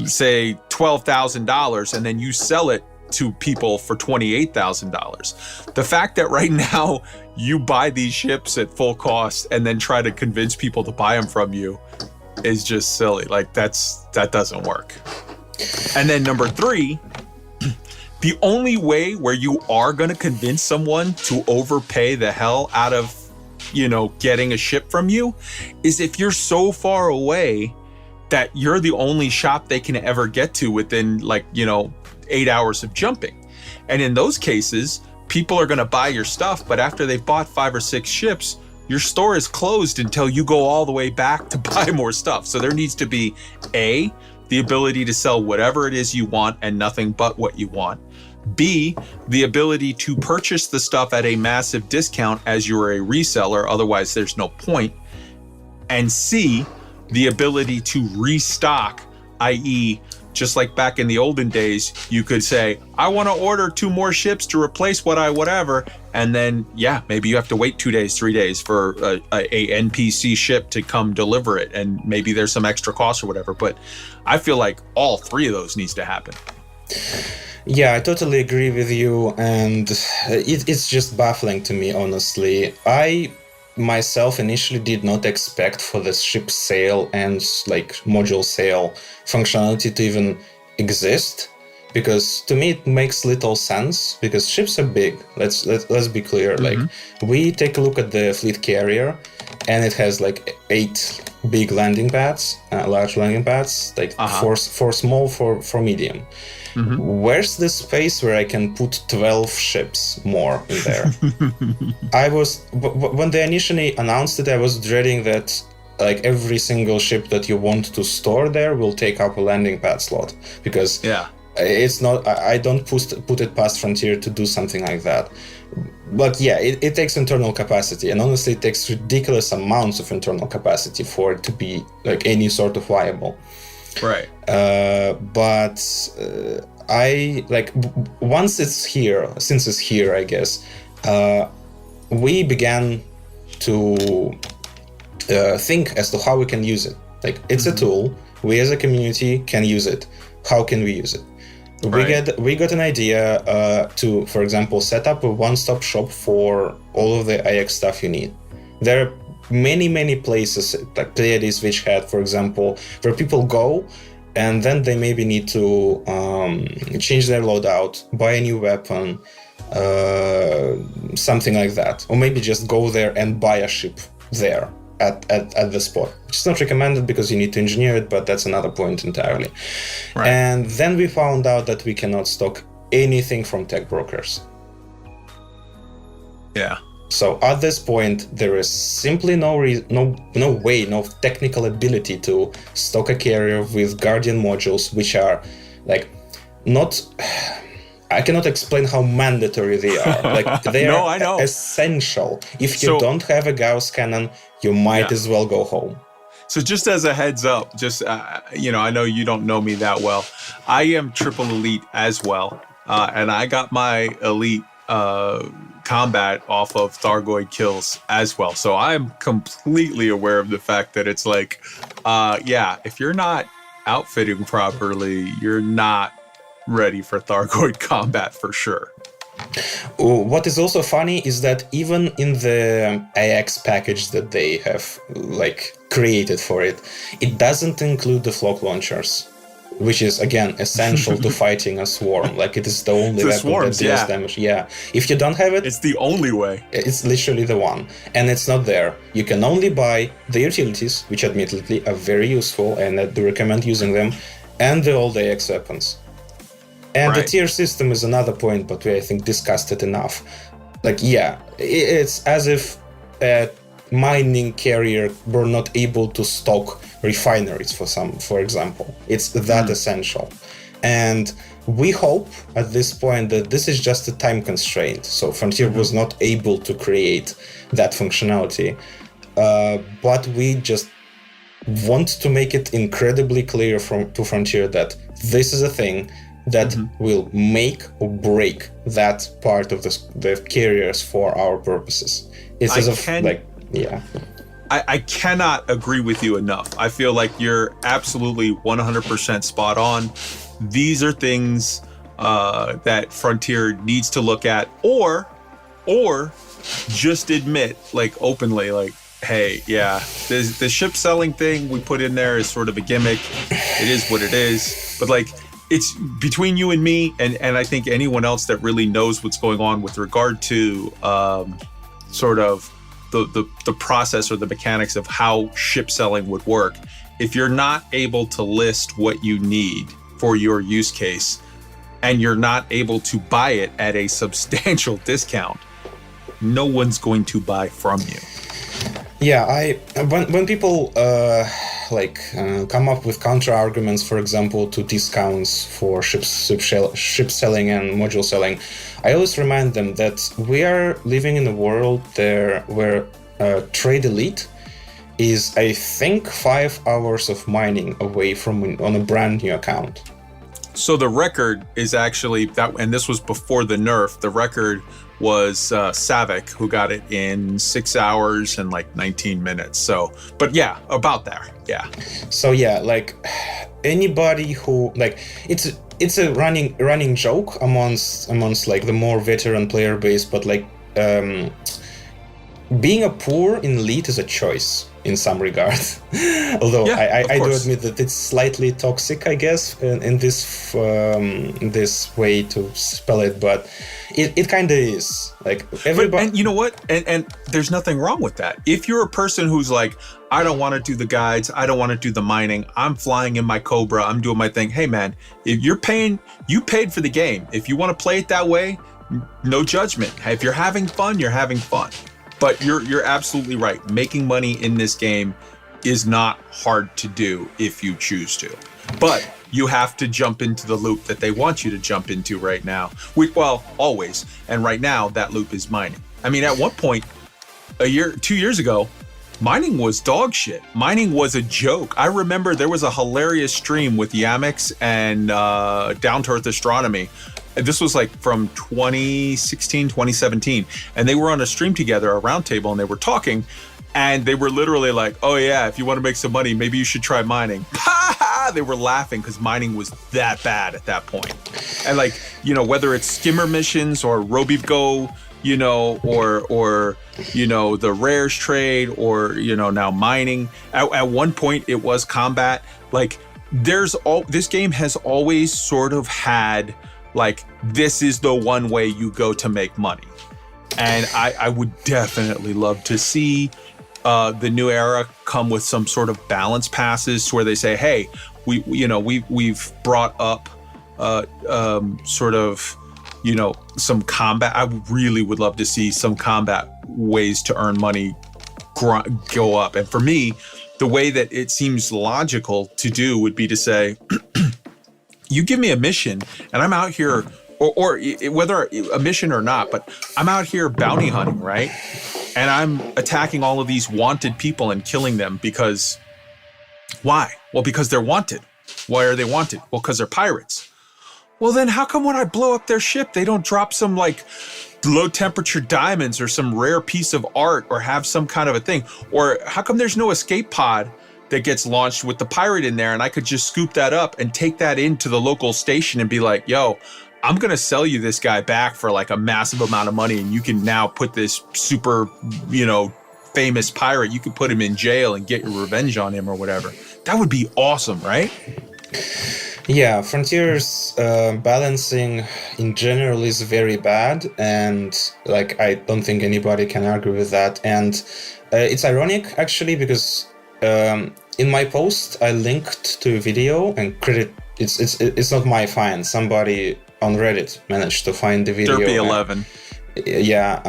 say $12,000, and then you sell it to people for $28,000. The fact that right now you buy these ships at full cost and then try to convince people to buy them from you is just silly. That doesn't work. And then number three, the only way where you are going to convince someone to overpay the hell out of, getting a ship from you is if you're so far away that you're the only shop they can ever get to within 8 hours of jumping. And in those cases, people are going to buy your stuff, but after they've bought 5 or 6 ships, your store is closed until you go all the way back to buy more stuff. So there needs to be A, the ability to sell whatever it is you want and nothing but what you want. B, the ability to purchase the stuff at a massive discount as you're a reseller, otherwise there's no point. And C, the ability to restock, i.e., just like back in the olden days, you could say, I want to order 2 more ships to replace whatever. And then, maybe you have to wait 2 days, 3 days for a NPC ship to come deliver it. And maybe there's some extra cost or whatever. But I feel like all 3 of those needs to happen. Yeah, I totally agree with you. And it's just baffling to me, honestly. I myself initially did not expect for the ship sale and module sale functionality to even exist, because to me it makes little sense, because ships are big. Let's be clear. We take a look at the fleet carrier, and it has 8 big landing pads, large landing pads, 4 small, for medium. Where's the space where I can put 12 ships more in there? When they initially announced it, I was dreading that every single ship that you want to store there will take up a landing pad slot, because it's not. I don't put it past Frontier to do something like that. But it takes internal capacity, and honestly, it takes ridiculous amounts of internal capacity for it to be any sort of viable. Right. But once it's here, since it's here, I guess, we began to think as to how we can use it. It's a tool. We as a community can use it. How can we use it? Right. We got an idea to, for example, set up a one-stop shop for all of the AX stuff you need. There are many places like Pleiades, Witchhead, for example, where people go and then they maybe need to change their loadout, buy a new weapon, something like that, or maybe just go there and buy a ship there at the spot, which is not recommended because you need to engineer it, but that's another point entirely. Right. And then we found out that we cannot stock anything from tech brokers. Yeah. So at this point, there is simply no technical ability to stock a carrier with Guardian modules, which are not. I cannot explain how mandatory they are. They are essential. If you don't have a Gauss cannon, you might as well go home. So just as a heads up, I know you don't know me that well. I am triple elite as well, and I got my elite combat off of Thargoid kills as well. So I'm completely aware of the fact that it's if you're not outfitting properly, you're not ready for Thargoid combat for sure. What is also funny is that even in the AX package that they have created for it, it doesn't include the flock launchers, which is again essential to fighting a swarm. It is the only weapon that deals damage. Yeah, if you don't have it, it's the only way. It's literally the one, and it's not there. You can only buy the utilities, which admittedly are very useful, and I do recommend using them, and the old AX weapons. And the tier system is another point, but we, I think, discussed it enough. It's as if a mining carrier were not able to stock refineries for example. It's that essential. And we hope at this point that this is just a time constraint. So Frontier was not able to create that functionality. But we just want to make it incredibly clear to Frontier that this is a thing that will make or break that part of the carriers for our purposes. It's I cannot agree with you enough. I feel like you're absolutely 100% spot on. These are things that Frontier needs to look at, or just admit openly, hey, the ship selling thing we put in there is sort of a gimmick. It is what it is. But it's between you and me, and I think anyone else that really knows what's going on with regard to sort of the process or the mechanics of how ship selling would work. If you're not able to list what you need for your use case, and you're not able to buy it at a substantial discount, no one's going to buy from you. Yeah, when people come up with counter arguments, for example, to discounts for ship selling and module selling, I always remind them that we are living in a world there where trade elite is, I think, 5 hours of mining away from on a brand new account. So the record is actually that, and this was before the nerf. The record was Savick, who got it in 6 hours and like 19 minutes. So, but yeah, about there. Yeah. So yeah, like anybody who like it's a running joke amongst like the more veteran player base, but like being a poor in elite is a choice in some regard. Although yeah, I do admit that it's slightly toxic, I guess, in this way to spell it, but it kind of is. Like everybody. And you know what? And there's nothing wrong with that. If you're a person who's like, I don't want to do the guides, I don't want to do the mining, I'm flying in my Cobra, I'm doing my thing. Hey man, if you paid for the game. If you want to play it that way, no judgment. If you're having fun, you're having fun. But you're absolutely right. Making money in this game is not hard to do if you choose to. But you have to jump into the loop that they want you to jump into right now. Well, always. And right now, that loop is mining. I mean, at one point, 2 years ago, mining was dog shit. Mining was a joke. I remember there was a hilarious stream with Yamix and Down to Earth Astronomy. This was like from 2016, 2017. And they were on a stream together, a round table, and they were talking. And they were literally like, oh yeah, if you want to make some money, maybe you should try mining. They were laughing because mining was that bad at that point. And like, you know, whether it's skimmer missions or RobiGo, you know, or you know, the rares trade, or, you know, now mining. At one point it was combat. Like this game has always sort of had like, this is the one way you go to make money. And I would definitely love to see the new era come with some sort of balance passes where they say, hey, we've brought up sort of, you know, some combat. I really would love to see some combat ways to earn money go up. And for me, the way that it seems logical to do would be to say, you give me a mission and I'm out here, or whether a mission or not, but I'm out here bounty hunting, right? And I'm attacking all of these wanted people and killing them because, why? Well, because they're wanted. Why are they wanted? Well, because they're pirates. Well, then how come when I blow up their ship, they don't drop some like low temperature diamonds or some rare piece of art or have some kind of a thing? Or how come there's no escape pod that gets launched with the pirate in there and I could just scoop that up and take that into the local station and be like, yo, I'm going to sell you this guy back for like a massive amount of money, and you can now put this super, you know, famous pirate, you can put him in jail and get your revenge on him or whatever. That would be awesome, right? Yeah, Frontier's balancing in general is very bad, and like I don't think anybody can argue with that. And it's ironic actually, because in my post I linked to a video, and credit it's not my find. Somebody on Reddit managed to find the video. Derpy 11. Yeah,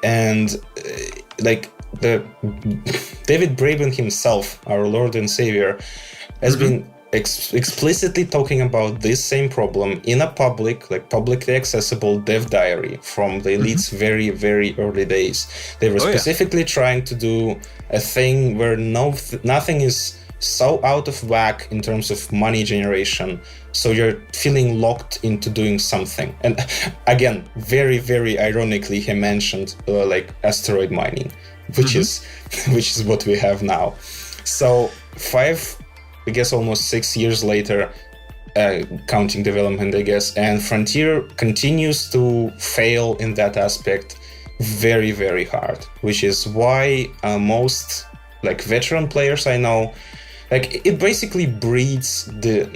and like the David Braben himself, our Lord and Savior, has been explicitly talking about this same problem in a publicly accessible dev diary from the Elite's very, very early days. They were specifically trying to do a thing where nothing is so out of whack in terms of money generation, so you're feeling locked into doing something. And again, very, very ironically, he mentioned like asteroid mining, which is what we have now. So almost 6 years later, counting development, I guess, and Frontier continues to fail in that aspect very, very hard, which is why most like veteran players I know, like it basically breeds the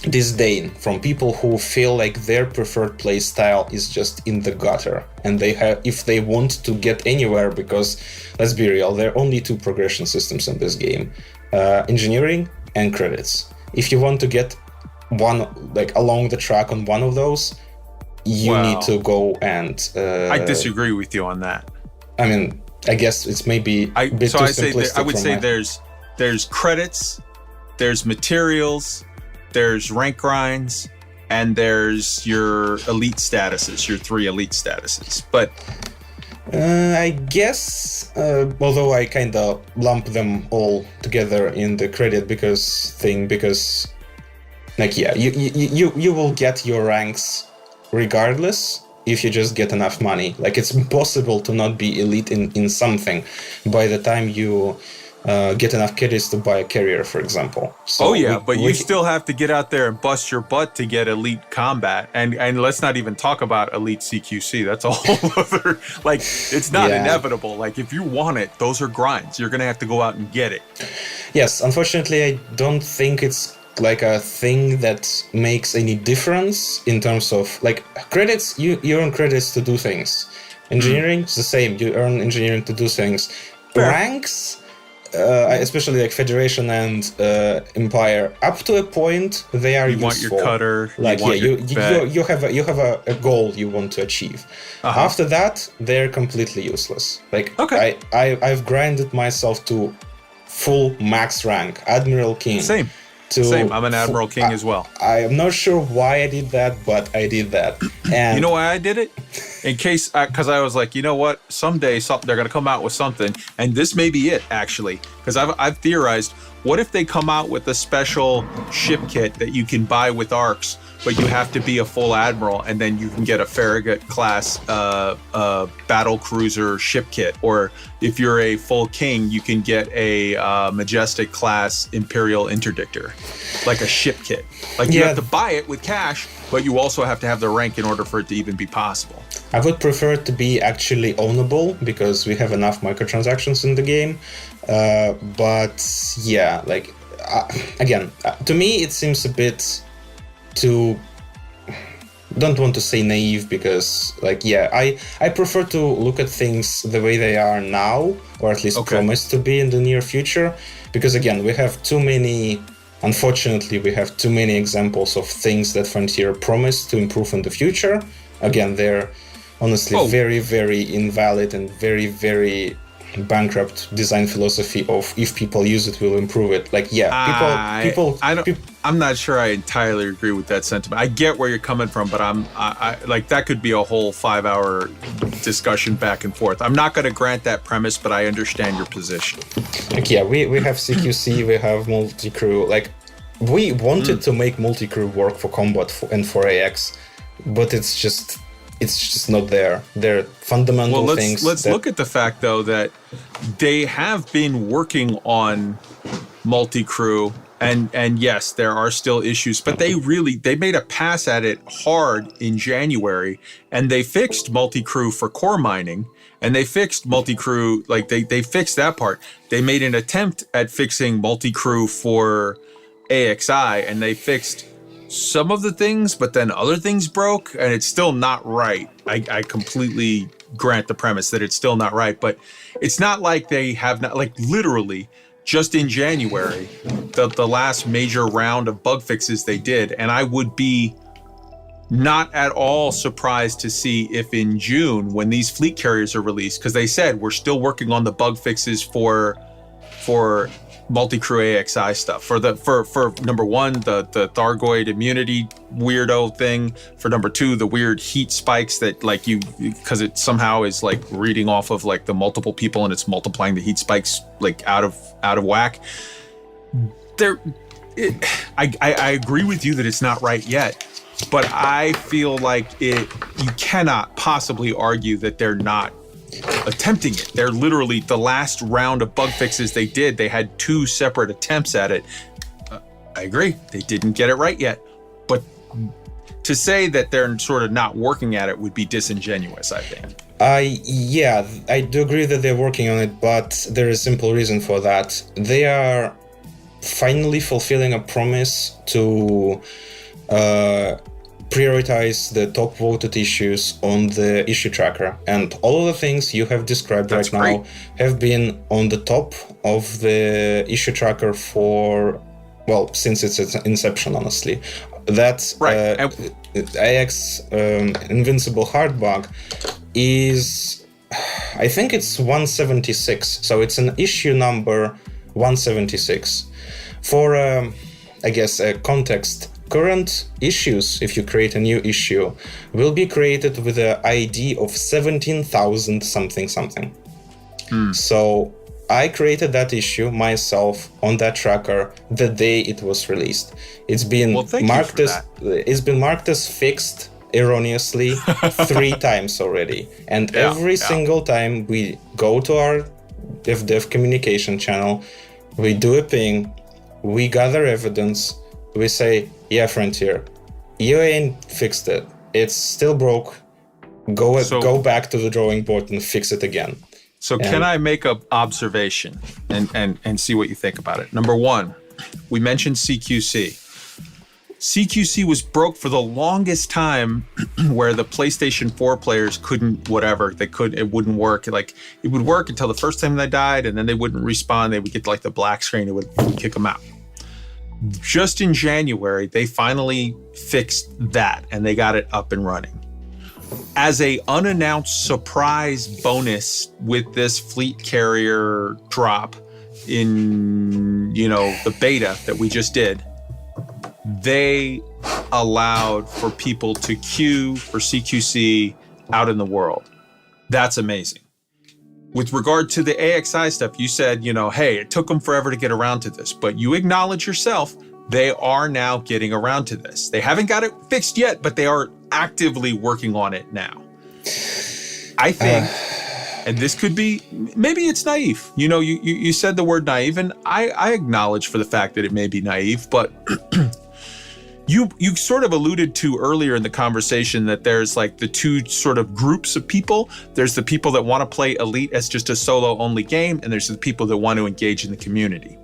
disdain from people who feel like their preferred play style is just in the gutter, and they have, if they want to get anywhere, because let's be real, there are only two progression systems in this game, engineering and credits. If you want to get one, like, along the track on one of those, you need to go and I disagree with you on that. I mean, I guess it's maybe a bit too simplistic. I would say there's credits, there's materials, there's rank grinds, and there's your elite statuses, your 3 elite statuses. But I guess, although I kind of lump them all together in the credit because, like, yeah, you will get your ranks regardless if you just get enough money. Like, it's impossible to not be elite in something by the time you get enough credits to buy a carrier, for example. So you still have to get out there and bust your butt to get elite combat, and let's not even talk about elite CQC. That's a whole other, like, it's not inevitable. Like, if you want it, those are grinds. You're gonna have to go out and get it. Yes, unfortunately, I don't think it's like a thing that makes any difference in terms of, like, credits. You earn credits to do things. Engineering is the same. You earn engineering to do things. Fair. Ranks, especially like Federation and Empire, up to a point they are useful. Want your cutter, like, you have a goal you want to achieve. After that, they're completely useless. Like, okay, I've grinded myself to full max rank, Admiral King. Same. I'm an Admiral King as well. I am not sure why I did that, but I did that. And you know why I did it? In case, because I was like, you know what? Someday they're going to come out with something, and this may be it, actually. Because I've theorized, what if they come out with a special ship kit that you can buy with arcs, but you have to be a full admiral, and then you can get a Farragut class battle cruiser ship kit. Or if you're a full king, you can get a Majestic class Imperial interdictor, like a ship kit. Like, you have to buy it with cash, but you also have to have the rank in order for it to even be possible. I would prefer it to be actually ownable, because we have enough microtransactions in the game. But yeah, like, again, to me it seems a bit too, don't want to say naive, because, like, I prefer to look at things the way they are now, or at least promise to be in the near future, because, again, unfortunately we have too many examples of things that Frontier promised to improve in the future. Again, they're honestly very, very invalid and very, very bankrupt design philosophy of, if people use it, we'll improve it. Like, I'm not sure I entirely agree with that sentiment. I get where you're coming from, but I like, that could be a whole 5-hour discussion back and forth. I'm not going to grant that premise, but I understand your position. Like, we have CQC, we have multi-crew. Like, we wanted to make multi-crew work for combat and for AX, but it's just not there. They're fundamental things. Let's look at the fact, though, that they have been working on multi-crew, and yes, there are still issues, but they made a pass at it hard in January, and they fixed multi-crew for core mining, and they fixed multi-crew, like, they fixed that part. They made an attempt at fixing multi-crew for AXI, and they fixed some of the things, but then other things broke, and it's still not right. I completely grant the premise that it's still not right, but it's not like they have not, like, literally just in January, the last major round of bug fixes they did, and I would be not at all surprised to see if in June, when these fleet carriers are released, because they said we're still working on the bug fixes for multi-crew AXI stuff, for number one, the Thargoid immunity weirdo thing, for number two, the weird heat spikes that, like, because it somehow is, like, reading off of, like, the multiple people, and it's multiplying the heat spikes, like, out of whack. I agree with you that it's not right yet, but I feel like you cannot possibly argue that they're not attempting it. They're literally, the last round of bug fixes they did, they had 2 separate attempts at it. I agree, they didn't get it right yet, but to say that they're sort of not working at it would be disingenuous, I think. I do agree that they're working on it, but there is a simple reason for that. They are finally fulfilling a promise to prioritize the top voted issues on the issue tracker. And all of the things you have described right now have been on the top of the issue tracker for, well, since its inception, honestly. That's AX Invincible Hard Bug is, I think it's 176. So it's an issue number 176. For, I guess, context, current issues, if you create a new issue, will be created with an ID of 17,000 something. So I created that issue myself on that tracker the day it was released. It's been marked as fixed erroneously 3 times already. And every single time we go to our dev communication channel, we do a ping, we gather evidence, we say, yeah, Frontier, you ain't fixed it. It's still broke. Go back to the drawing board and fix it again. So can I make an observation and see what you think about it? Number one, we mentioned CQC. CQC was broke for the longest time where the PlayStation 4 players couldn't, it wouldn't work. Like, it would work until the first time they died, and then they wouldn't respawn. They would get like the black screen, it would kick them out. Just in January, they finally fixed that and they got it up and running. As a unannounced surprise bonus with this fleet carrier drop in, the beta that we just did, they allowed for people to queue for CQC out in the world. That's amazing. With regard to the AXI stuff, you said, hey, it took them forever to get around to this, but you acknowledge yourself, they are now getting around to this. They haven't got it fixed yet, but they are actively working on it now. I think, and this could be, maybe it's naive. You said the word naive, and I acknowledge for the fact that it may be naive, but you sort of alluded to earlier in the conversation that there's like the two sort of groups of people. There's the people that want to play Elite as just a solo only game, and there's the people that want to engage in the community.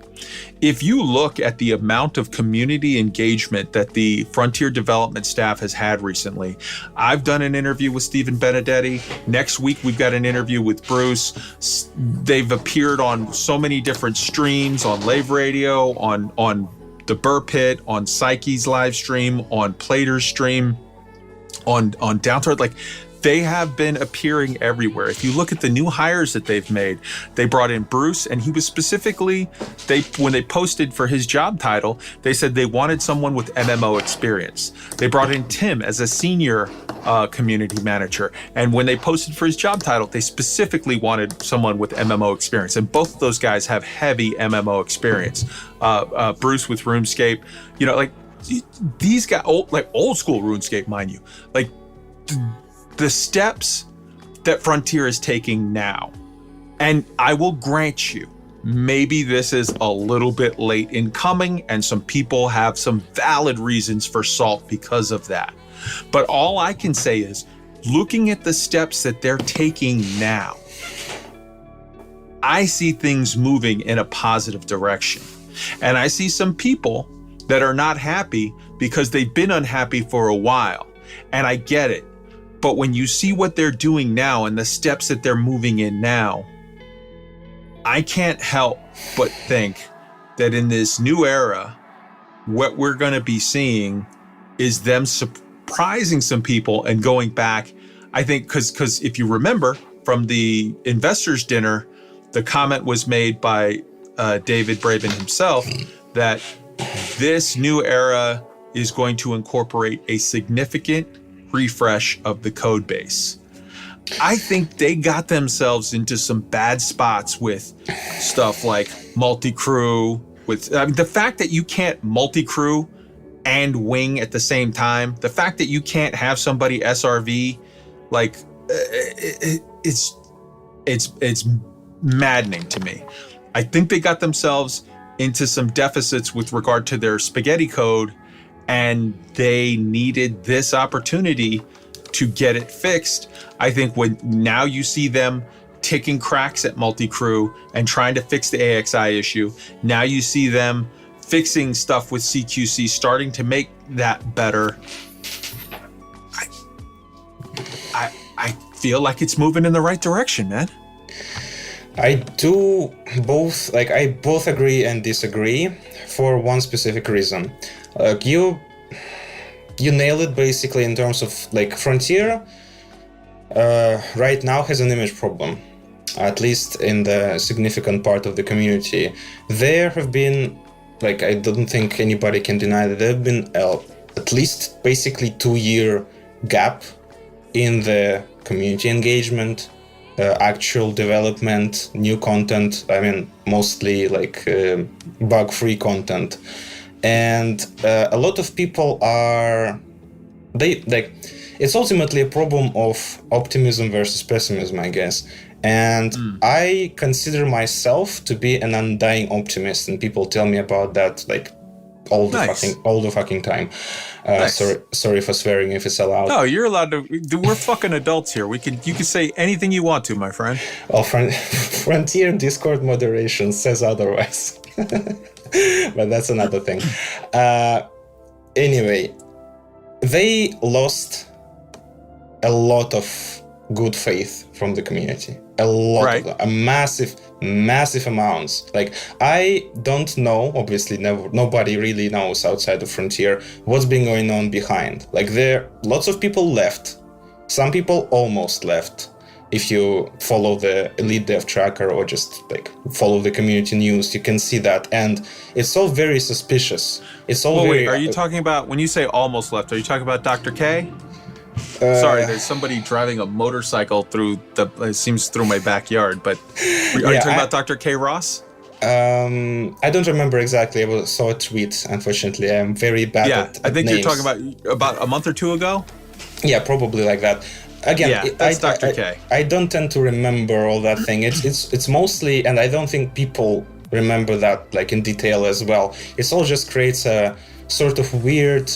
If you look at the amount of community engagement that the Frontier development staff has had recently, I've done an interview with Stephen Benedetti. Next week, we've got an interview with Bruce. They've appeared on so many different streams, on Lave Radio, on the Burr Pit, on Psyche's live stream, on Plater's stream, on Downtoward. Like, they have been appearing everywhere. If you look at the new hires that they've made, they brought in Bruce, and he was specifically, when they posted for his job title, they said they wanted someone with MMO experience. They brought in Tim as a senior community manager, and when they posted for his job title, they specifically wanted someone with MMO experience, and both of those guys have heavy MMO experience. Bruce with RuneScape, these guys, old school RuneScape, mind you, like the steps that Frontier is taking now. And I will grant you, maybe this is a little bit late in coming, and some people have some valid reasons for salt because of that. But all I can say is, looking at the steps that they're taking now, I see things moving in a positive direction. And I see some people that are not happy because they've been unhappy for a while. And I get it. But when you see what they're doing now and the steps that they're moving in now, I can't help but think that in this new era, what we're going to be seeing is them surprising some people and going back. I think because if you remember from the investors dinner, the comment was made by David Braben himself that this new era is going to incorporate a significant refresh of the code base. I think they got themselves into some bad spots with stuff like multi-crew. The fact that you can't multi-crew and wing at the same time, the fact that you can't have somebody SRV, like it's maddening to me. I think they got themselves into some deficits with regard to their spaghetti code, and they needed this opportunity to get it fixed. I think when now you see them taking cracks at multi-crew and trying to fix the AXI issue, now you see them fixing stuff with CQC, starting to make that better. I feel like it's moving in the right direction, man. I do both, I both agree and disagree for one specific reason. You nail it basically in terms of Frontier right now has an image problem, at least in the significant part of the community. There have been, I don't think anybody can deny that there have been at least basically 2-year gap in the community engagement, actual development, new content. I mean, mostly bug-free content. And a lot of people it's ultimately a problem of optimism versus pessimism, I guess. And I consider myself to be an undying optimist, and people tell me about that all the fucking time. Nice. Sorry for swearing if it's allowed. No, you're allowed to. We're fucking adults here. You can say anything you want to, my friend. Well, Frontier Discord moderation says otherwise. But that's another thing. Anyway, they lost a lot of good faith from the community. A lot, right. A massive amounts. I don't know, obviously nobody really knows outside of Frontier what's been going on behind. There lots of people left. Some people almost left. If you follow the Elite Dev tracker or just follow the community news, you can see that, and it's all very suspicious. It's all wait, are you talking about, when you say almost left, are you talking about Dr. K? Sorry, there's somebody driving a motorcycle through my backyard, but are you talking about Dr. K. Ross? I don't remember exactly. I saw a tweet, unfortunately. I'm very bad at I think names. you're talking about a month or two ago? Yeah, probably like that. Again, that's Dr. K. I don't tend to remember all that thing. It's mostly, and I don't think people remember that in detail as well. It all just creates a sort of weird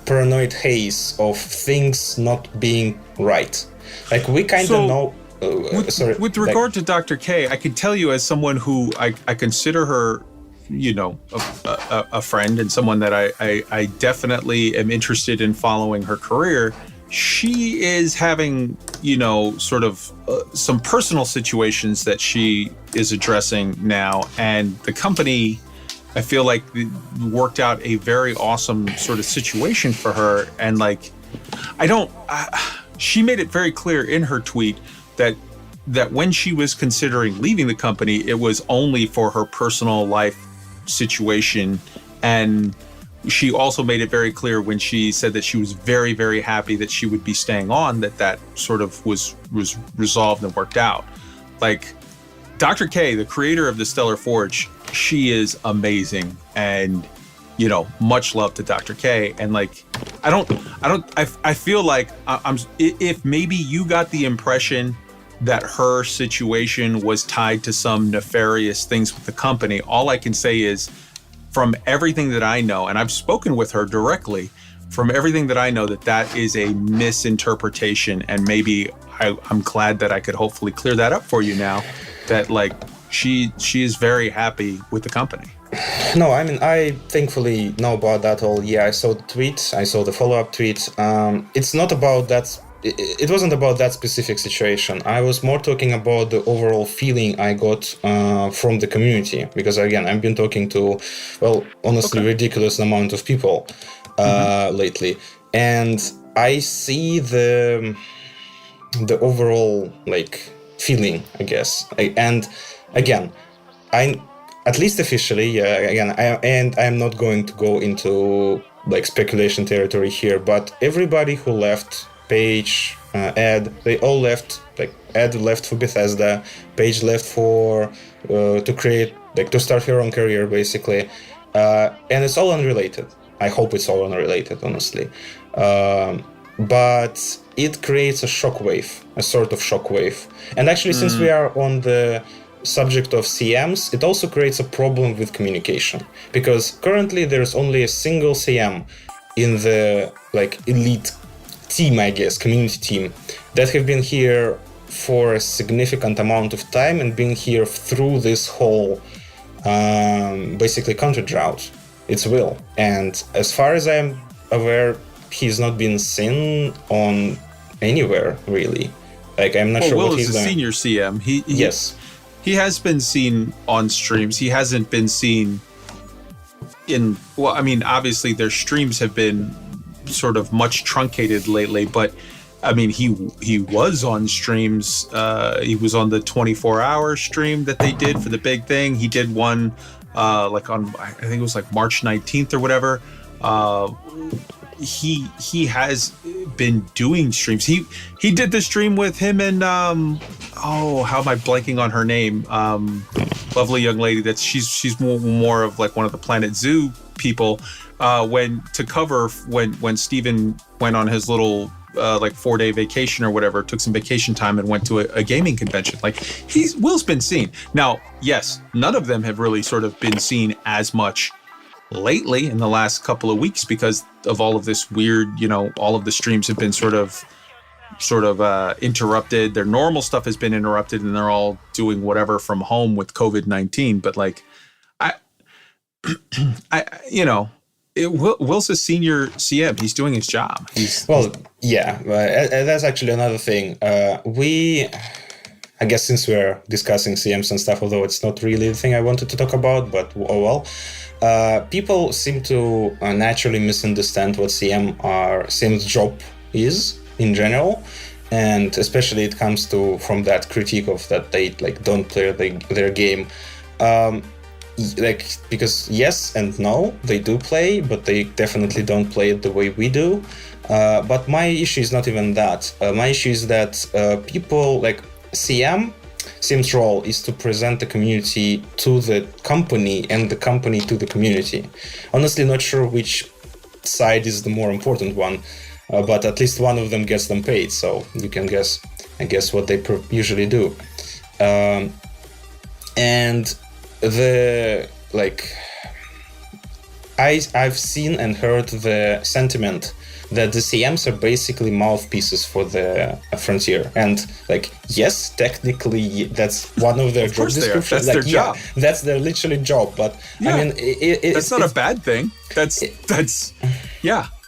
paranoid haze of things not being right. We kind of know. With regard to Dr. K, I can tell you as someone who I consider her, a friend and someone that I definitely am interested in following her career. She is having, some personal situations that she is addressing now, and the company, I feel like, worked out a very awesome sort of situation for her. And she made it very clear in her tweet that when she was considering leaving the company, it was only for her personal life situation. And she also made it very clear when she said that she was very, very happy that she would be staying on, that sort of was resolved and worked out. Dr. K, the creator of the Stellar Forge, she is amazing, and much love to Dr. K. And I feel like if maybe you got the impression that her situation was tied to some nefarious things with the company, all I can say is, from everything that I know, and I've spoken with her directly, from everything that I know, that is a misinterpretation, and maybe I'm glad that I could hopefully clear that up for you now, that she is very happy with the company. No, I mean, I thankfully know about that all. Yeah, I saw the tweet, I saw the follow-up tweet. It's not about that. It wasn't about that specific situation. I was more talking about the overall feeling I got from the community, because again, I've been talking to, honestly, ridiculous amount of people lately, and I see the overall feeling, I guess. And again, at least officially, I'm not going to go into speculation territory here, but everybody who left, Paige, Ed, they all left. Ed left for Bethesda, Paige left for to create, to start her own career, basically, and it's all unrelated. I hope it's all unrelated, honestly, but it creates a shockwave, a sort of shockwave. And actually, since we are on the subject of CMs, it also creates a problem with communication, because currently there's only a single CM in the elite team, I guess, community team, that have been here for a significant amount of time and been here through this whole basically content drought. It's Will. And as far as I'm aware, he's not been seen on anywhere, really. Like, I'm not sure Will what is he's the doing. senior CM. Yes. He has been seen on streams. He hasn't been seen in, well, I mean, obviously their streams have been sort of much truncated lately, but I mean, he was on streams. He was on the 24-hour stream that they did for the big thing. He did one like on, I think it was like March 19th or whatever. He has been doing streams. He did the stream with him and how am I blanking on her name? Lovely young lady that she's more of like one of the Planet Zoo people. When Steven went on his little like 4-day vacation or whatever, took some vacation time and went to a gaming convention. Like Will's been seen. Now, yes, none of them have really sort of been seen as much lately in the last couple of weeks because of all of this weird, all of the streams have been sort of interrupted. Their normal stuff has been interrupted and they're all doing whatever from home with COVID-19. But like, Will's a senior CM. He's doing his job. That's actually another thing. I guess since we're discussing CMs and stuff, although it's not really the thing I wanted to talk about, but oh well. People seem to naturally misunderstand what CM's job is in general, and especially it comes from that critique of that they like don't play their game. Because yes and no, they do play, but they definitely don't play it the way we do. But my issue is not even that. My issue is that people like CM's role is to present the community to the company and the company to the community. Honestly, not sure which side is the more important one, but at least one of them gets them paid. So you can guess what they usually do. And I've seen and heard the sentiment that the CMs are basically mouthpieces for the Frontier, and yes, technically that's one of their job descriptions. That's their job. That's their literally job. But I mean, that's not a bad thing.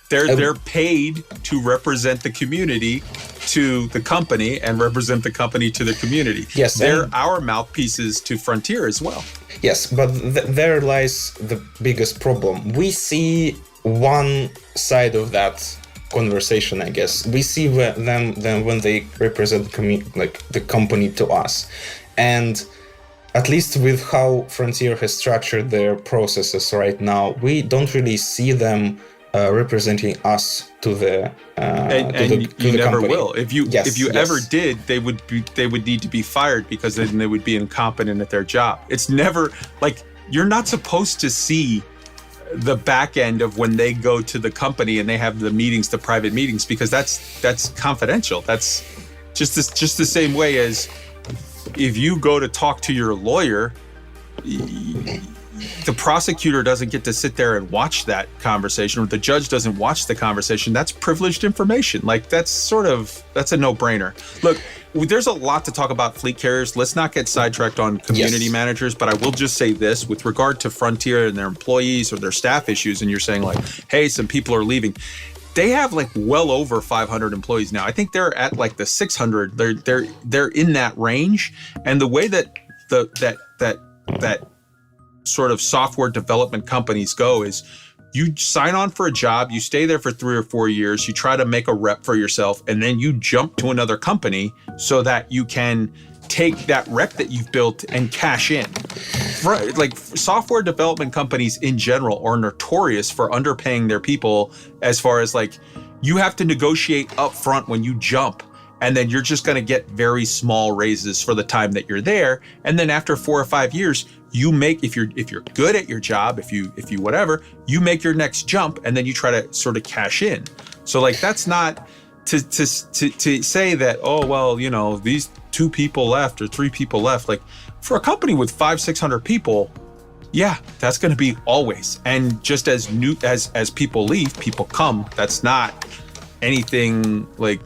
They're paid to represent the community to the company and represent the company to the community. Yes, they're our mouthpieces to Frontier as well. Yes, but there lies the biggest problem. We see one side of that conversation, I guess. We see them when they represent the company to us. And at least with how Frontier has structured their processes right now, we don't really see them representing us to the you never company. will. If you ever did, they would need to be fired because then they would be incompetent at their job. It's never like you're not supposed to see the back end of when they go to the company and they have the meetings, the private meetings, because that's confidential. That's just the same way as if you go to talk to your lawyer, the prosecutor doesn't get to sit there and watch that conversation, or the judge doesn't watch the conversation. That's privileged information. Like that's a no-brainer. Look, there's a lot to talk about fleet carriers. Let's not get sidetracked on community managers, but I will just say this with regard to Frontier and their employees or their staff issues. And you're saying like, hey, some people are leaving. They have like well over 500 employees now. I think they're at like the 600. They're in that range. And the way that that sort of software development companies go is you sign on for a job, you stay there for 3 or 4 years, you try to make a rep for yourself, and then you jump to another company so that you can take that rep that you've built and cash in. Right, like software development companies in general are notorious for underpaying their people as far as like you have to negotiate up front when you jump. And then you're just going to get very small raises for the time that you're there. And then after 4 or 5 years, you make, if you're good at your job, if you whatever, you make your next jump, and then you try to sort of cash in. So like that's not to say that, oh well, these 2 people left or 3 people left. Like for a company with 500-600 people, yeah, that's going to be always. And just as people leave, people come. That's not anything like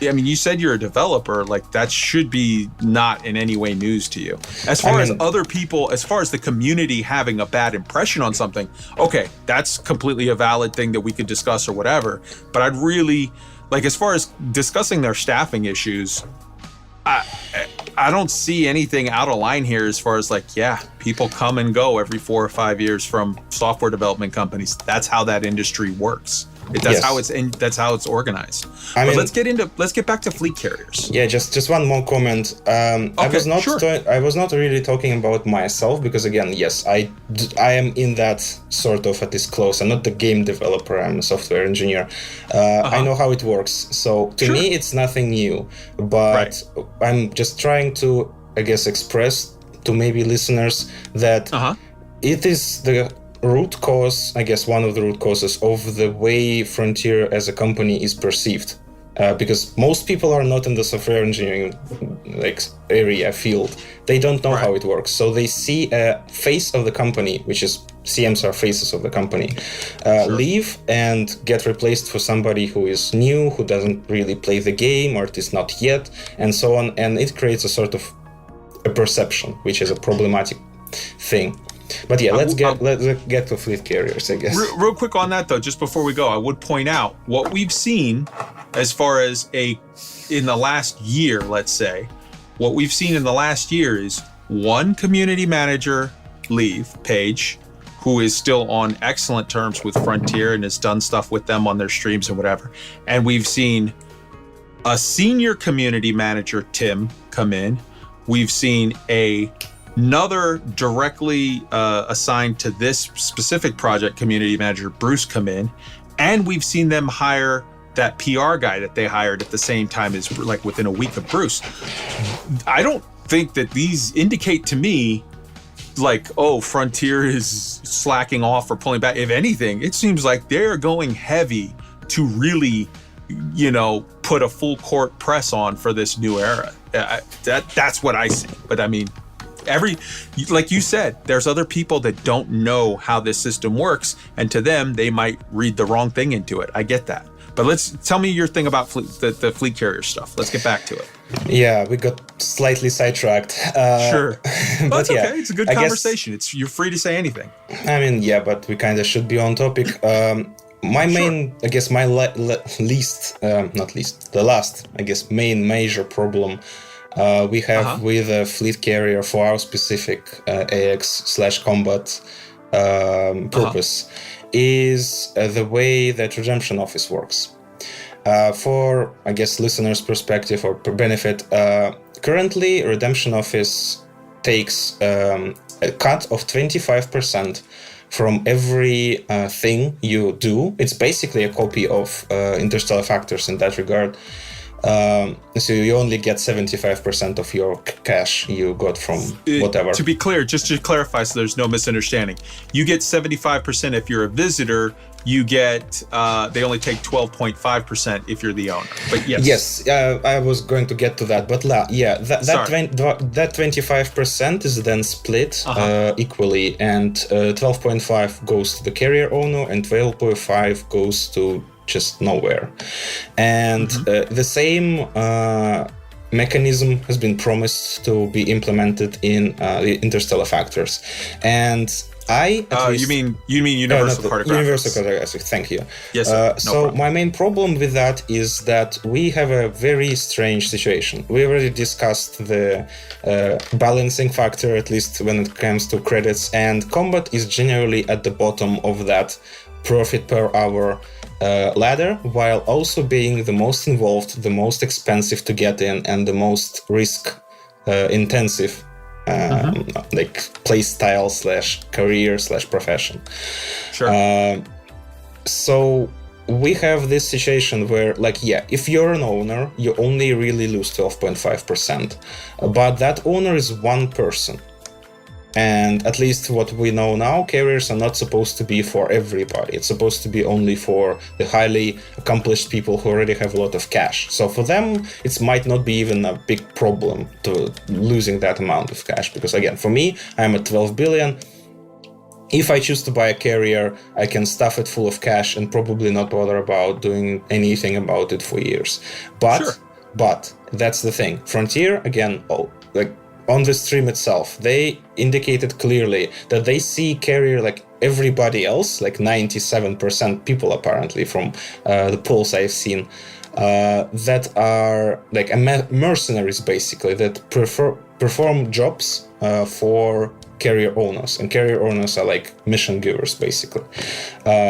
you said you're a developer, like that should be not in any way news to you. As far as other people, as far as the community having a bad impression on something, okay, that's completely a valid thing that we could discuss or whatever. But I'd really, like, as far as discussing their staffing issues, I don't see anything out of line here as far as like, yeah, people come and go every 4 or 5 years from software development companies. That's how that industry works. That's how it's organized. Let's get back to fleet carriers. Yeah, just one more comment. I was not really talking about myself because again, yes, I am in that sort of at this close. I'm not the game developer. I'm a software engineer. I know how it works. So to me, it's nothing new. But I'm just trying to, I guess, express to maybe listeners that it is the root cause, I guess one of the root causes of the way Frontier as a company is perceived. Because most people are not in the software engineering field. They don't know how it works. So they see a face of the company, which is CMs are faces of the company, leave and get replaced for somebody who is new, who doesn't really play the game, or it is not yet, and so on. And it creates a sort of a perception, which is a problematic thing. But yeah, let's get to fleet carriers, I guess. Real quick on that though, just before we go, I would point out what we've seen as far as in the last year, let's say, what we've seen in the last year is one community manager leave, Paige, who is still on excellent terms with Frontier and has done stuff with them on their streams and whatever. And we've seen a senior community manager, Tim, come in. We've seen another directly assigned to this specific project community manager, Bruce, come in, and we've seen them hire that PR guy that they hired at the same time as, like, within a week of Bruce. I don't think that these indicate to me like, oh, Frontier is slacking off or pulling back. If anything, it seems like they're going heavy to really, put a full court press on for this new era. That's what I see. But I mean, like you said, there's other people that don't know how this system works, and to them, they might read the wrong thing into it. I get that. But tell me your thing about the fleet carrier stuff. Let's get back to it. Yeah, we got slightly sidetracked. Sure. But it's okay. It's a good conversation. You're free to say anything. I mean, yeah, but we kind of should be on topic. The last, main major problem we have with a fleet carrier for our specific AX/combat purpose is the way that Redemption Office works. For, listeners' perspective or benefit, currently Redemption Office takes a cut of 25% from every thing you do. It's basically a copy of Interstellar Factors in that regard. So you only get 75% of your cash you got from whatever. To be clear, just to clarify so there's no misunderstanding, you get 75% if you're a visitor. You get, they only take 12.5% if you're the owner. But yes. Yes, I was going to get to that. But that 25% is then split equally, and 12.5 goes to the carrier owner, and 12.5 goes to just nowhere. And the same mechanism has been promised to be implemented in the Interstellar Factors. And you mean universal cartographics? Universal cartographics, thank you. Yes, sir. So my main problem with that is that we have a very strange situation. We already discussed the balancing factor, at least when it comes to credits, and combat is generally at the bottom of that profit per hour ladder, while also being the most involved, the most expensive to get in, and the most risk intensive like play style / career / profession. Sure. So we have this situation where, if you're an owner, you only really lose 12.5%, but that owner is one person. And at least what we know now, carriers are not supposed to be for everybody. It's supposed to be only for the highly accomplished people who already have a lot of cash. So for them, it might not be even a big problem to losing that amount of cash. Because again, for me, I'm at 12 billion. If I choose to buy a carrier, I can stuff it full of cash and probably not bother about doing anything about it for years. But that's the thing. Frontier, again, on the stream itself, they indicated clearly that they see carrier like everybody else, like 97% people apparently from the polls I've seen, that are like mercenaries basically, that perform jobs for carrier owners, and carrier owners are like mission givers basically.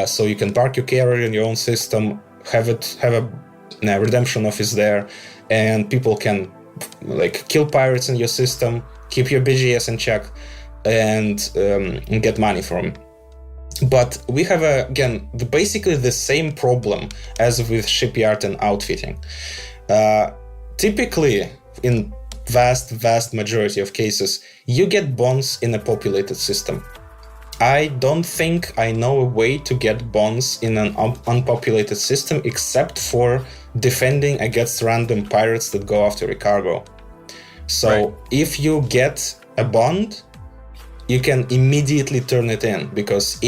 So you can park your carrier in your own system, have a redemption office there, and people can like kill pirates in your system, keep your BGS in check, and get money from them. But we have basically the same problem as with shipyard and outfitting. Typically, in vast majority of cases, you get bonds in a populated system. I don't think I know a way to get bonds in an unpopulated system except for defending against random pirates that go after a cargo. So if you get a bond, you can immediately turn it in, because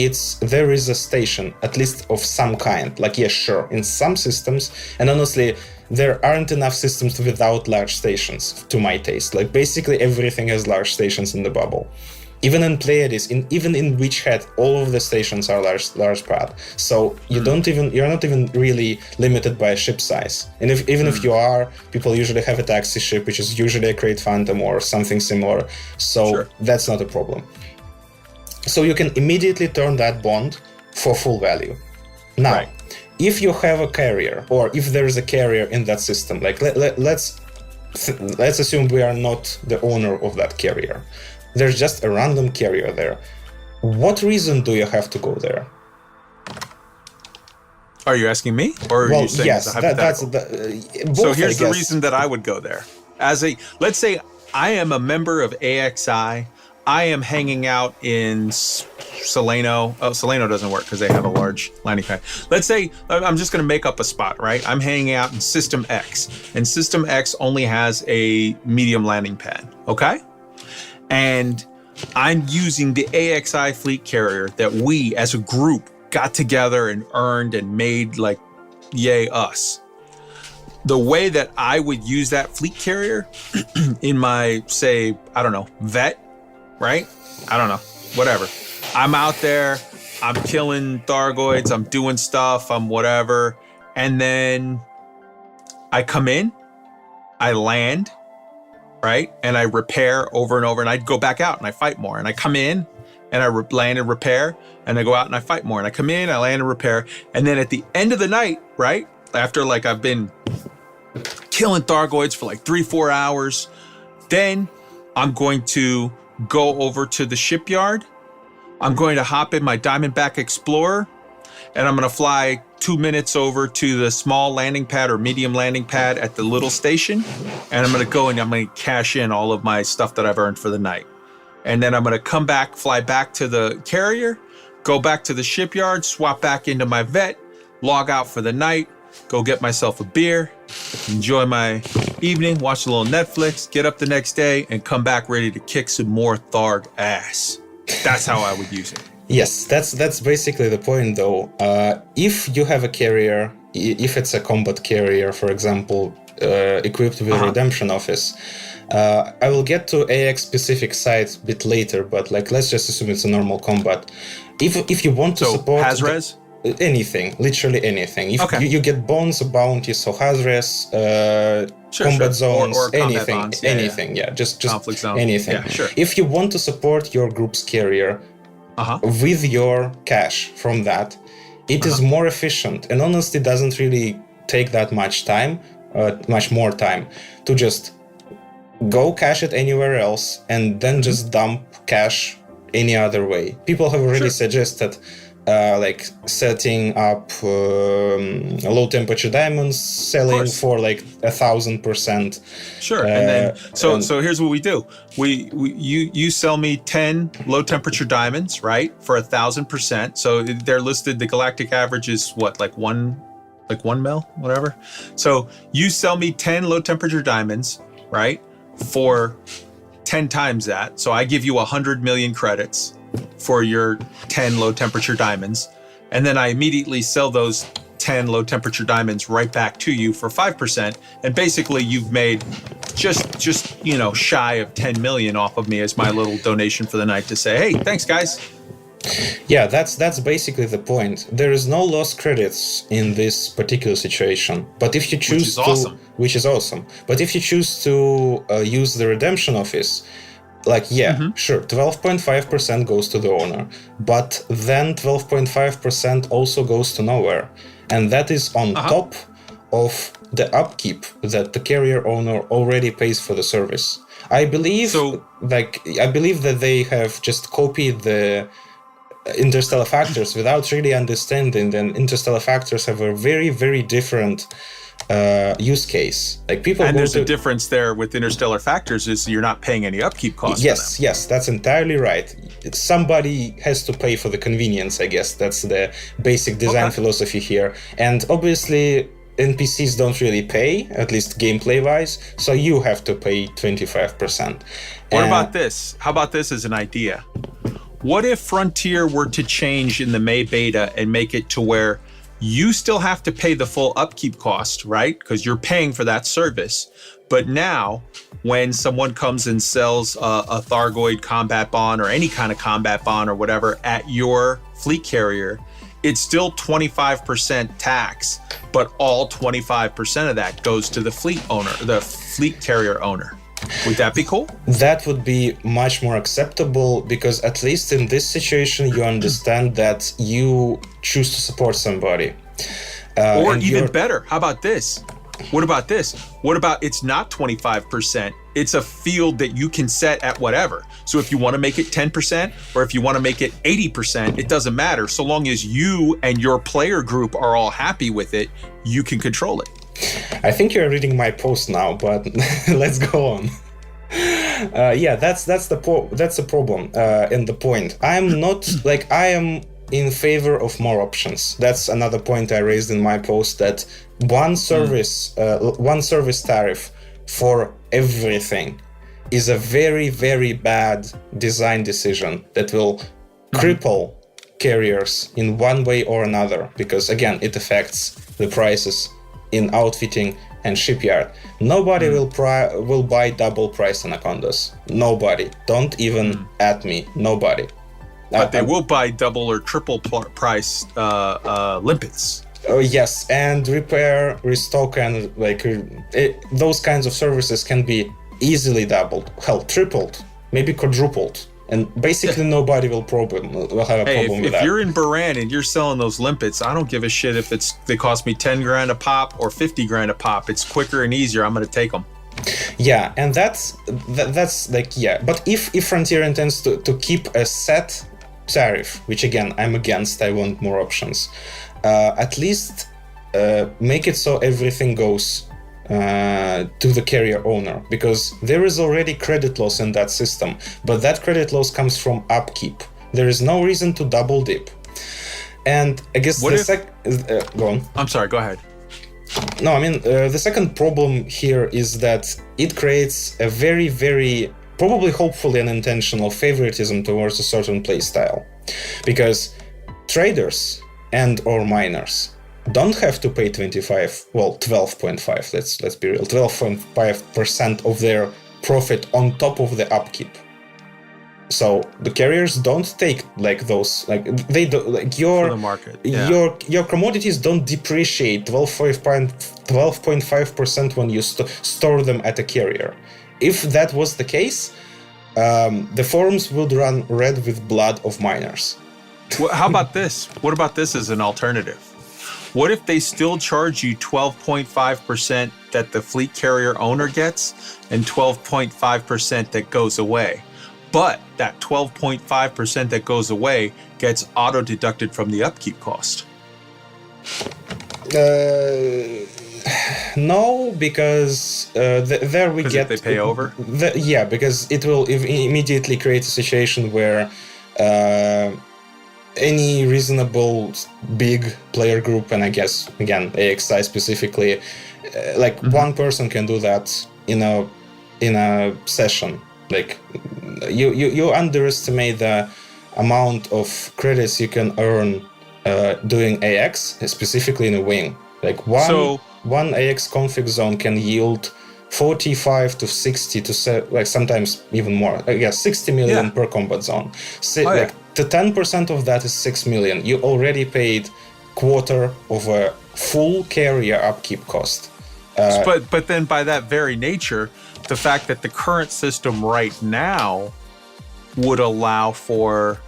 there is a station, at least of some kind. Like, yeah, sure, in some systems, and honestly, there aren't enough systems without large stations, to my taste. Like, basically everything has large stations in the bubble. Even in Pleiades, even in Witchhead, all of the stations are large pad. So you're not even really limited by ship size. And if you are, people usually have a taxi ship, which is usually a Crate Phantom or something similar. So that's not a problem. So you can immediately turn that bond for full value. Now, if you have a carrier, or if there is a carrier in that system, like let's assume we are not the owner of that carrier. There's just a random carrier there. What reason do you have to go there? Are you asking me, or are you saying yes, that's so here's the reason that I would go there. Let's say I am a member of AXI. I am hanging out in Solano. Oh, Solano doesn't work because they have a large landing pad. Let's say I'm just going to make up a spot, right? I'm hanging out in System X, and System X only has a medium landing pad. Okay. And I'm using the AXI fleet carrier that we as a group got together and earned and made, like, yay us. The way that I would use that fleet carrier in my, say, I don't know, vet, right? I don't know, whatever. I'm out there, I'm killing Thargoids, I'm doing stuff, I'm whatever. And then I come in, I land, right? And I repair over and over, and I'd go back out and I fight more. And I come in and I land and repair, and I go out and I fight more. And I come in, I land and repair. And then at the end of the night, right? After like I've been killing Thargoids for like 3-4 hours, then I'm going to go over to the shipyard. I'm going to hop in my Diamondback Explorer, and I'm going to fly 2 minutes over to the small landing pad or medium landing pad at the little station. And I'm going to go and I'm going to cash in all of my stuff that I've earned for the night. And then I'm going to come back, fly back to the carrier, go back to the shipyard, swap back into my vet, log out for the night, go get myself a beer, enjoy my evening, watch a little Netflix, get up the next day, and come back ready to kick some more Tharg ass. That's how I would use it. Yes, that's basically the point, though. If you have a carrier, if it's a combat carrier, for example, equipped with a redemption office, I will get to AX specific sites a bit later, but like let's just assume it's a normal combat. If you want to support Hazres? Anything, literally anything. If you get bonds or bounties, so Hazres, combat zones, or anything, bonds. just conflict zone. Anything. Yeah, sure. If you want to support your group's carrier with your cash from that, it is more efficient, and honestly doesn't really take that much time, much more time, to just go cash it anywhere else and then just dump cash any other way. People have already suggested like setting up low temperature diamonds, selling for like 1,000%. Sure, and then so here's what we do: you sell me 10 low temperature diamonds, right, for 1,000%. So they're listed. The galactic average is what, like one mil, whatever. So you sell me 10 low temperature diamonds, right, for 10 times that. So I give you 100 million credits. for your 10 low temperature diamonds, and then I immediately sell those 10 low temperature diamonds right back to you for 5%, and basically you've made just shy of 10 million off of me as my little donation for the night to say, hey, thanks guys. Yeah, that's basically the point. There is no loss credits in this particular situation. But if you choose which is awesome. But if you choose to use the redemption office, sure, 12.5% goes to the owner, but then 12.5% also goes to nowhere, and that is on top of the upkeep that the carrier owner already pays for the service. I believe that they have just copied the interstellar factors without really understanding that interstellar factors have a very, very different use case. Like people, and there's a difference there with interstellar factors is you're not paying any upkeep costs. Yes, that's entirely right. Somebody has to pay for the convenience, I guess. That's the basic design philosophy here. And obviously, NPCs don't really pay, at least gameplay-wise, so you have to pay 25%. What about this? How about this as an idea? What if Frontier were to change in the May beta and make it to where you still have to pay the full upkeep cost, right? Because you're paying for that service. But now, when someone comes and sells a Thargoid combat bond or any kind of combat bond or whatever at your fleet carrier, it's still 25% tax, but all 25% of that goes to the fleet owner, the fleet carrier owner. Would that be cool? That would be much more acceptable, because at least in this situation, you understand that you choose to support somebody. Or even better, how about this? What about this? What about it's not 25%? It's a field that you can set at whatever. So if you want to make it 10% or if you want to make it 80%, it doesn't matter. So long as you and your player group are all happy with it, you can control it. I think you're reading my post now, but let's go on. That's the problem and the point. I am in favor of more options. That's another point I raised in my post, that one service tariff for everything is a very, very bad design decision that will cripple carriers in one way or another, because again, it affects the prices in outfitting and shipyard. Nobody will buy double price anacondas. Nobody. Don't even at me. Nobody. But they will buy double or triple price limpets. Oh yes, and repair, restock, and those kinds of services can be easily doubled, hell, tripled, maybe quadrupled. And basically nobody will have a problem with that. If you're in Baran and you're selling those limpets, I don't give a shit if they cost me 10 grand a pop or 50 grand a pop. It's quicker and easier. I'm going to take them. Yeah, and that's But if Frontier intends to keep a set tariff, which again, I'm against, I want more options, at least make it so everything goes to the carrier owner, because there is already credit loss in that system, but that credit loss comes from upkeep. There is no reason to double dip. And I guess go on. I'm sorry, go ahead. No, I mean, the second problem here is that it creates a very, very, probably hopefully unintentional favoritism towards a certain playstyle, because traders and or miners don't have to pay 12.5, let's be real, 12.5% of their profit on top of the upkeep. So the carriers don't take they do your the market. Your commodities don't depreciate 12.5% when you store them at a carrier. If that was the case, the forums would run red with blood of miners. Well, how about this? What about this as an alternative? What if they still charge you 12.5% that the fleet carrier owner gets and 12.5% that goes away? But that 12.5% that goes away gets auto-deducted from the upkeep cost. No, because there we get... If they pay over? Because it will immediately create a situation where any reasonable big player group, and I guess, again, AXI specifically, one person can do that in a session. You underestimate the amount of credits you can earn doing AX, specifically in a wing. Like one AX config zone can yield 45 to 60 to like sometimes even more. 60 million per combat zone. Like the 10% of that is 6 million. You already paid quarter of a full carrier upkeep cost. But then by that very nature, the fact that the current system right now would allow for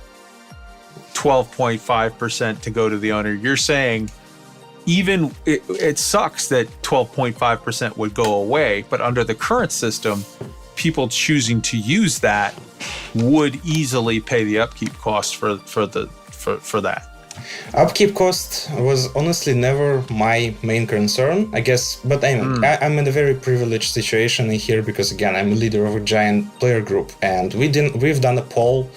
12.5% to go to the owner, you're saying even it sucks that 12.5% would go away, but under the current system, people choosing to use that would easily pay the upkeep cost for that. Upkeep cost was honestly never my main concern, I guess, but I'm in a very privileged situation here because, again, I'm a leader of a giant player group, and we've done a poll,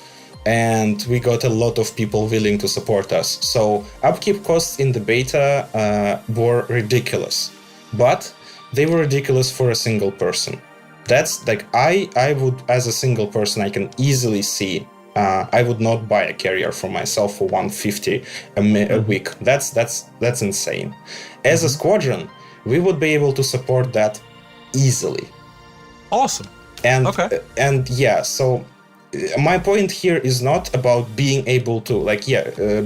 and we got a lot of people willing to support us. So upkeep costs in the beta were ridiculous, but they were ridiculous for a single person. That's like, I would, as a single person, I can easily see I would not buy a carrier for myself for 150 a week. That's insane. As a squadron, we would be able to support that easily. Awesome. So my point here is not about being able to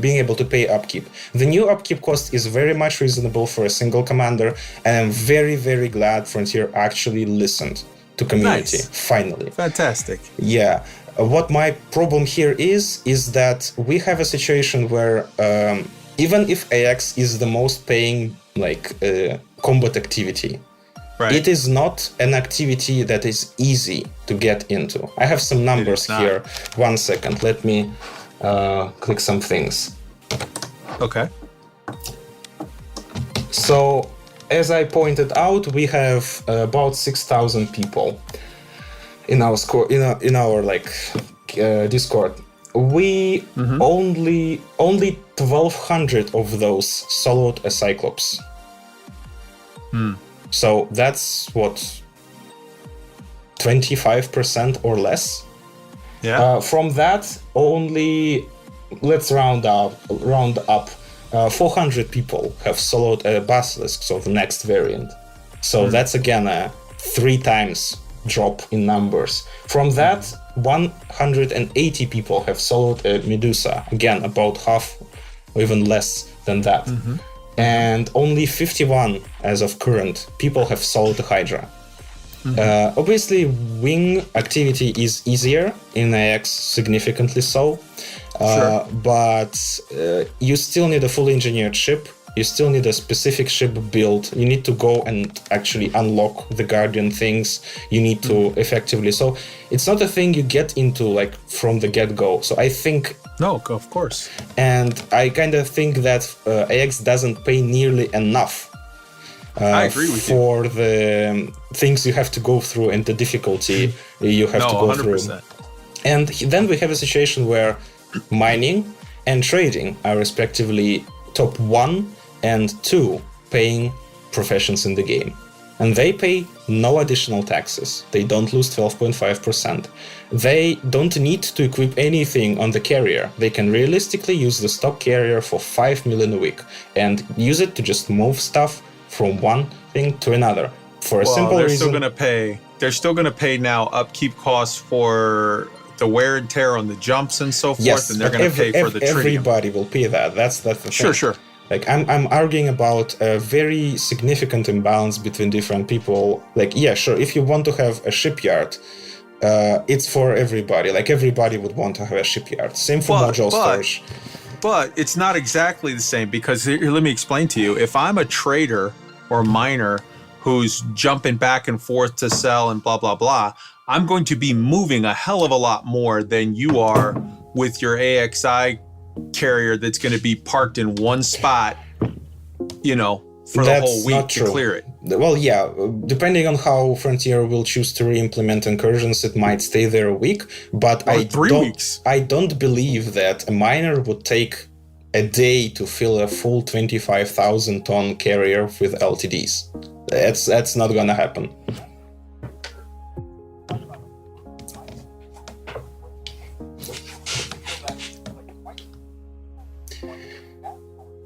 being able to pay upkeep. The new upkeep cost is very much reasonable for a single commander, and I'm very, very glad Frontier actually listened to community. Nice. Finally. Fantastic. Yeah. What my problem here is that we have a situation where even if AX is the most paying combat activity, right, it is not an activity that is easy to get into. I have some numbers here. 1 second. Let me click some things. Okay. So, as I pointed out, we have about 6,000 people in our Discord. We only 1,200 of those soloed a Cyclops. So that's what, 25% or less. Yeah. From that, only, let's round up. 400 people have soloed a Basilisk, so the next variant. So that's again a 3 times drop in numbers. From that, 180 people have soloed a Medusa, again about half or even less than that. And only 51 as of current people have soloed a Hydra. Obviously, wing activity is easier in AX, significantly so. Sure. But you still need a fully engineered ship. You still need a specific ship build. You need to go and actually unlock the Guardian things. You need to effectively. So it's not a thing you get into from the get-go. So I think. No, of course. And I kind of think that AX doesn't pay nearly enough. I agree with you. For the things you have to go through and the difficulty you have to go 100%. through. And then we have a situation where mining and trading are respectively top 1 and 2 paying professions in the game. And they pay no additional taxes. They don't lose 12.5%. They don't need to equip anything on the carrier. They can realistically use the stock carrier for 5 million a week and use it to just move stuff from one thing to another. For a simple reason. They're still going to pay now upkeep costs for the wear and tear on the jumps and so forth, yes, and they're going to pay for the tritium. Everybody will pay that. That's the thing. Sure. I'm arguing about a very significant imbalance between different people. If you want to have a shipyard, it's for everybody. Everybody would want to have a shipyard. Same for module storage. But it's not exactly the same, because here, let me explain to you. If I'm a trader or miner who's jumping back and forth to sell and blah, blah, blah, I'm going to be moving a hell of a lot more than you are with your AXI carrier that's going to be parked in one spot, for the whole week to clear it. Well, yeah, depending on how Frontier will choose to re-implement incursions, it might stay there a week, but 3 weeks. I don't believe that a miner would take a day to fill a full 25,000 ton carrier with LTDs. That's not gonna happen.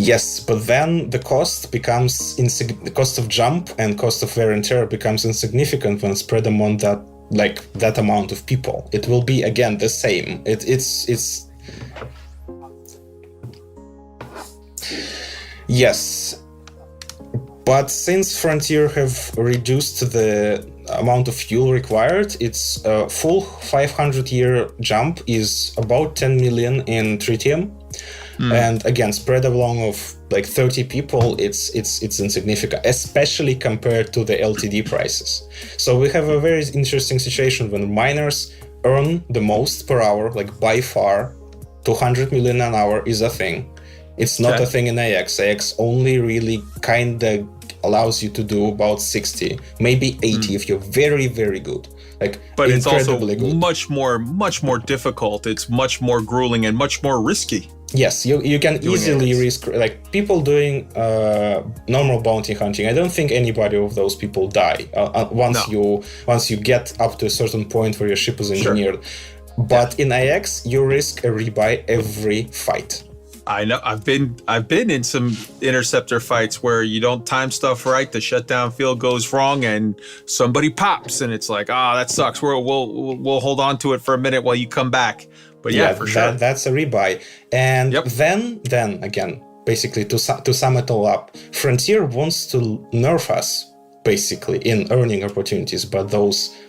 Yes, but then the cost becomes the cost of jump and cost of wear and tear becomes insignificant when spread among that amount of people. It will be again the same. It's yes, but since Frontier have reduced the amount of fuel required, its full 500-year jump is about 10 million in tritium. And again, spread along of like 30 people, it's insignificant, especially compared to the LTD prices. So we have a very interesting situation when miners earn the most per hour, like by far, 200 million an hour is a thing. It's not a thing in AX. AX only really kind of allows you to do about 60, maybe 80 if you're very, very good. But it's also good. much more difficult. It's much more grueling and much more risky. Yes, you can easily risk, like people doing normal bounty hunting. I don't think anybody of those people die once you get up to a certain point where your ship is engineered. Sure. But in AX, you risk a rebuy every fight. I know. I've been in some interceptor fights where you don't time stuff right. The shutdown field goes wrong, and somebody pops, and it's like, that sucks. We'll hold on to it for a minute while you come back. But yeah, for sure, that's a rebuy. And then again, basically to sum it all up, Frontier wants to nerf us basically in earning opportunities, but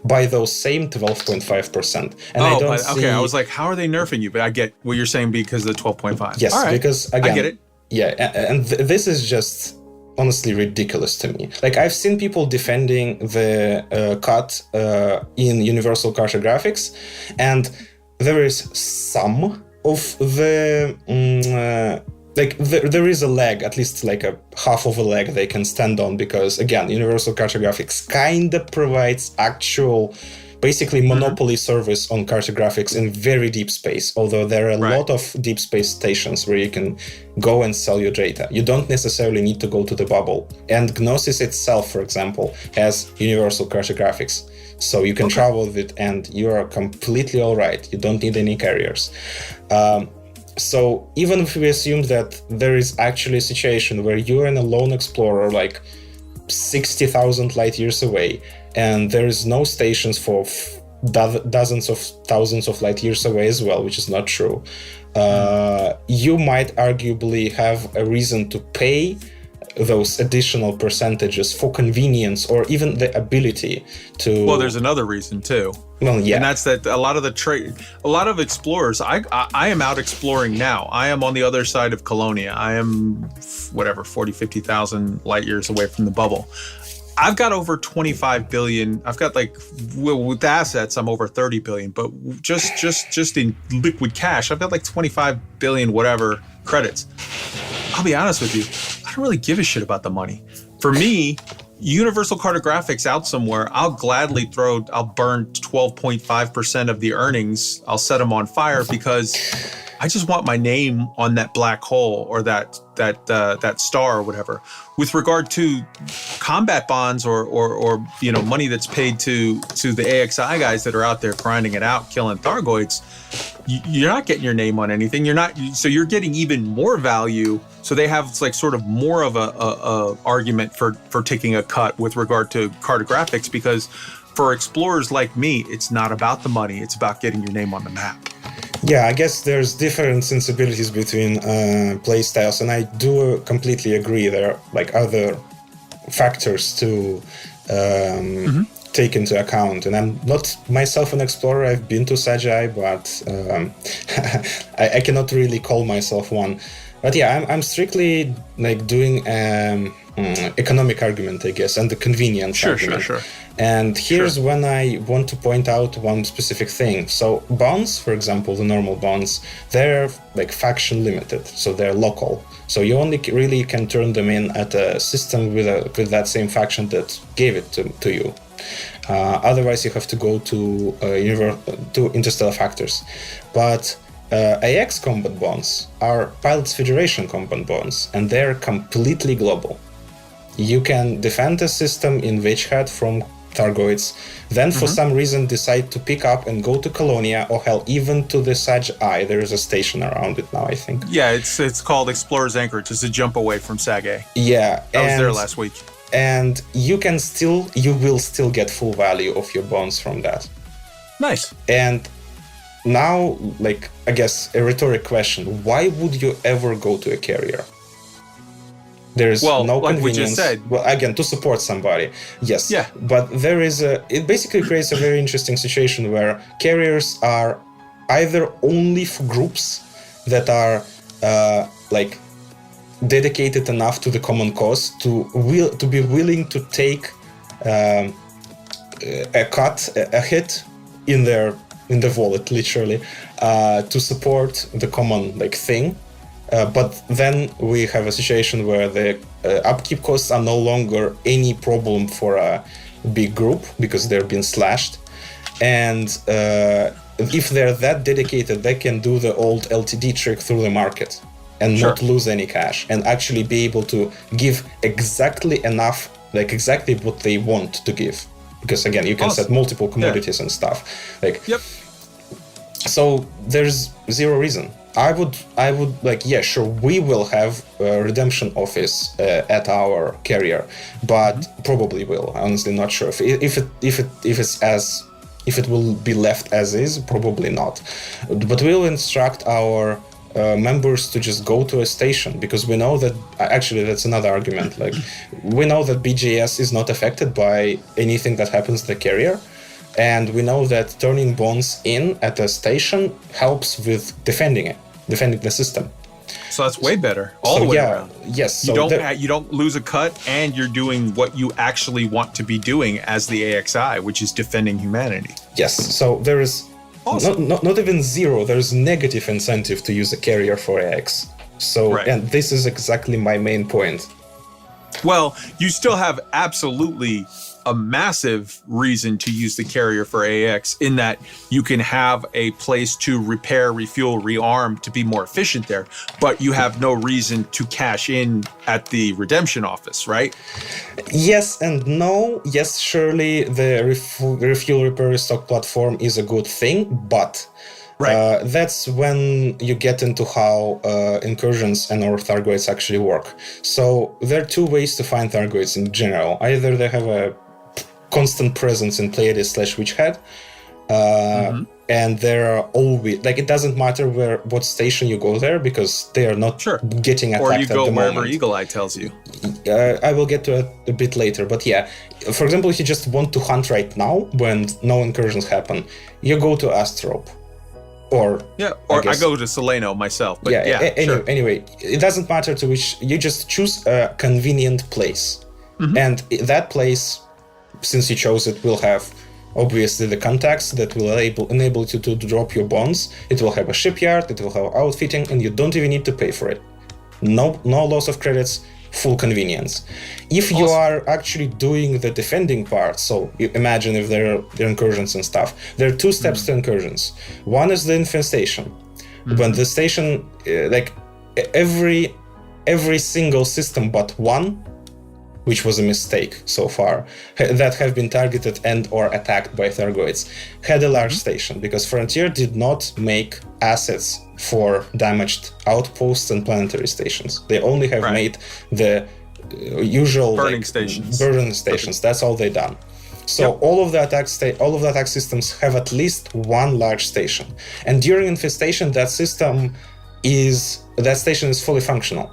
by those same 12.5%. And I was like, how are they nerfing you? But I get what you're saying because of the 12.5. Yes, because again, I get it. Yeah, and this is just honestly ridiculous to me. Like, I've seen people defending the cut in Universal Cartographics, and there is some of the there is a leg, at least like a half of a leg they can stand on, because again, Universal Cartographics kind of provides actual basically monopoly service on cartographics in very deep space, although there are a lot of deep space stations where you can go and sell your data. You don't necessarily need to go to the bubble. And Gnosis itself, for example, has Universal Cartographics. So you can travel with it and you are completely all right. You don't need any carriers. So even if we assume that there is actually a situation where you're in a lone explorer, like 60,000 light years away, and there is no stations for dozens of thousands of light years away as well, which is not true, you might arguably have a reason to pay those additional percentages for convenience or even the ability to... Well, there's another reason too. Well, yeah. And that's that a lot of explorers, I am out exploring now. I am on the other side of Colonia. I am 50,000 light years away from the bubble. I've got over 25 billion. I've got with assets, I'm over 30 billion, but just in liquid cash, I've got 25 billion, whatever credits. I'll be honest with you. I don't really give a shit about the money. For me, Universal Cartographics out somewhere, I'll gladly I'll burn 12.5% of the earnings. I'll set them on fire because I just want my name on that black hole or that star or whatever. With regard to combat bonds or money that's paid to the AXI guys that are out there grinding it out, killing Thargoids, you're not getting your name on anything. So you're getting even more value. So they have sort of more of a argument for taking a cut with regard to cartographics, because for explorers like me, it's not about the money. It's about getting your name on the map. Yeah, I guess there's different sensibilities between play styles, and I do completely agree. There are other factors to take into account. And I'm not myself an explorer. I've been to Sajai, but I cannot really call myself one. But yeah, I'm strictly doing economic argument, I guess, and the convenience argument. Sure. And here's when I want to point out one specific thing. So bonds, for example, the normal bonds, they're faction limited, so they're local. So you only really can turn them in at a system with that same faction that gave it to you. Otherwise, you have to go to Interstellar Factors. But AX combat bonds are Pilots Federation combat bonds, and they're completely global. You can defend a system in Witch Hat from Thargoids, then for some reason decide to pick up and go to Colonia, or hell, even to the Sag Eye. There is a station around it now, I think. Yeah, it's called Explorer's Anchorage. It's a jump away from Sag-A. Yeah. I was there last week. And you will still get full value of your bonds from that. Nice. And now, like, I guess a rhetoric question: why would you ever go to a carrier? There's no like convenience. we just said. Well, again, to support somebody, yes. Yeah. But it basically creates a very interesting situation where carriers are either only for groups that are like dedicated enough to the common cause to be willing to take a hit in the wallet, literally, to support the common thing. But then we have a situation where the upkeep costs are no longer any problem for a big group because they're being slashed. And if they're that dedicated, they can do the old LTD trick through the market and not lose any cash, and actually be able to give exactly enough, exactly what they want to give. Because again, you can set multiple commodities and stuff. So there's zero reason. I would sure, we will have a redemption office at our carrier, but probably will. Honestly, not sure if it will be left as is. Probably not. But we'll instruct our members to just go to a station, because we know that actually that's another argument. We know that BJS is not affected by anything that happens to the carrier. And we know that turning bonds in at a station helps with defending the system. So that's way better all the way around. Yes. You don't lose a cut, and you're doing what you actually want to be doing as the AXI, which is defending humanity. Yes. So there is not even zero. There is negative incentive to use a carrier for AX. So and this is exactly my main point. Well, you still have absolutely a massive reason to use the carrier for AX, in that you can have a place to repair, refuel, rearm to be more efficient there, but you have no reason to cash in at the redemption office, right? Yes and no. Yes, surely the refuel, repair, restock platform is a good thing, but that's when you get into how incursions and or Thargoids actually work. So there are two ways to find Thargoids in general. Either they have a constant presence in Pleiades/Witchhead, and there are always, it doesn't matter what station you go there, because they are not getting attacked. Or you go wherever Eagle Eye tells you. I will get to it a bit later, but yeah. For example, if you just want to hunt right now when no incursions happen, you go to Astrope. Or I go to Soleno myself. But anyway, it doesn't matter to which. You just choose a convenient place, and that place, since you chose it, will have obviously the contacts that will enable you to drop your bonds. It will have a shipyard. It will have outfitting, and you don't even need to pay for it. No loss of credits. Full convenience. If you are actually doing the defending part, so you imagine if there are incursions and stuff, there are two steps to incursions. One is the infestation. When the station, every single system but one, which was a mistake so far, that have been targeted and or attacked by Thargoids, had a large station, because Frontier did not make assets for damaged outposts and planetary stations. They only have made the usual burning stations. That's all they done. So all of the attack systems have at least one large station, and during infestation, that station is fully functional.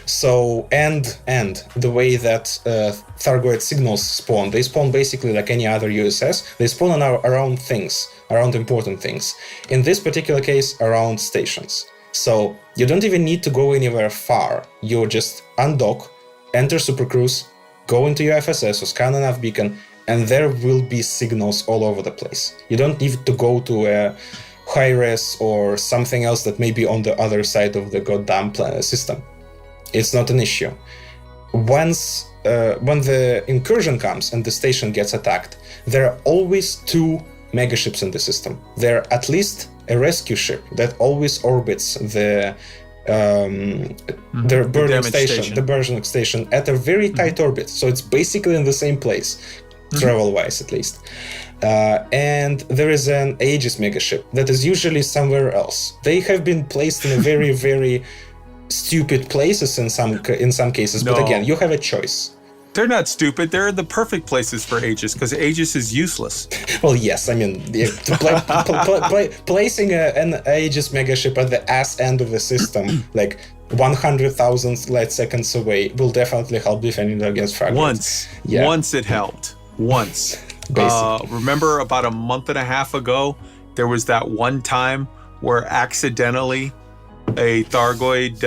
So and the way that Thargoid signals spawn, they spawn basically like any other USS. They spawn around important things. In this particular case, around stations. So you don't even need to go anywhere far. You just undock, enter Supercruise, go into your FSS or scan a nav beacon, and there will be signals all over the place. You don't need to go to a high-res or something else that may be on the other side of the goddamn system. It's not an issue. When the incursion comes and the station gets attacked, there are always two megaships in the system. There are at least a rescue ship that always orbits the burning station at a very tight orbit. So it's basically in the same place. travel-wise at least. And there is an Aegis megaship that is usually somewhere else. They have been placed in a very, very stupid places in some cases, but again, you have a choice. They're not stupid. They're the perfect places for Aegis because Aegis is useless. Well, yes, I mean, placing an Aegis megaship at the ass end of the system, like 100,000 light seconds away, will definitely help defending against fragments. Once it helped. Once. Remember about a month and a half ago, there was that one time where accidentally a Thargoid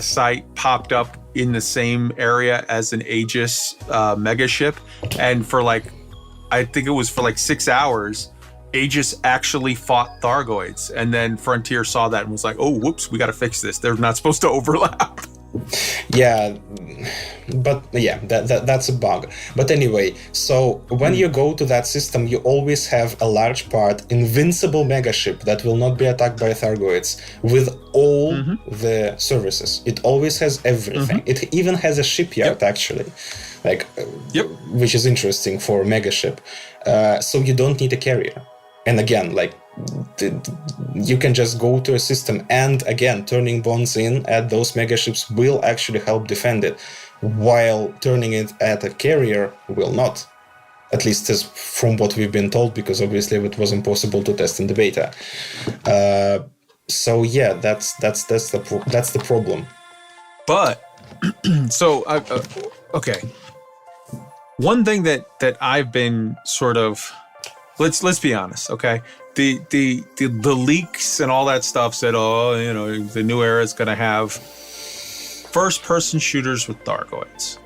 site popped up in the same area as an Aegis megaship, and for I think it was for 6 hours, Aegis actually fought Thargoids, and then Frontier saw that and was like, oh, whoops, we got to fix this. They're not supposed to overlap. Yeah, but yeah, that's a bug. But anyway, so when you go to that system, you always have a large part invincible megaship that will not be attacked by Thargoids with all the services. It always has everything. It even has a shipyard, actually, which is interesting for megaship. So you don't need a carrier. And again, you can just go to a system, and again, turning bonds in at those megaships will actually help defend it, while turning it at a carrier will not. At least as from what we've been told, because obviously it wasn't possible to test in the beta. So yeah, that's the problem. But okay, one thing that I've been sort of let's be honest, okay. The leaks and all that stuff said, the new era is going to have first-person shooters with Thargoids.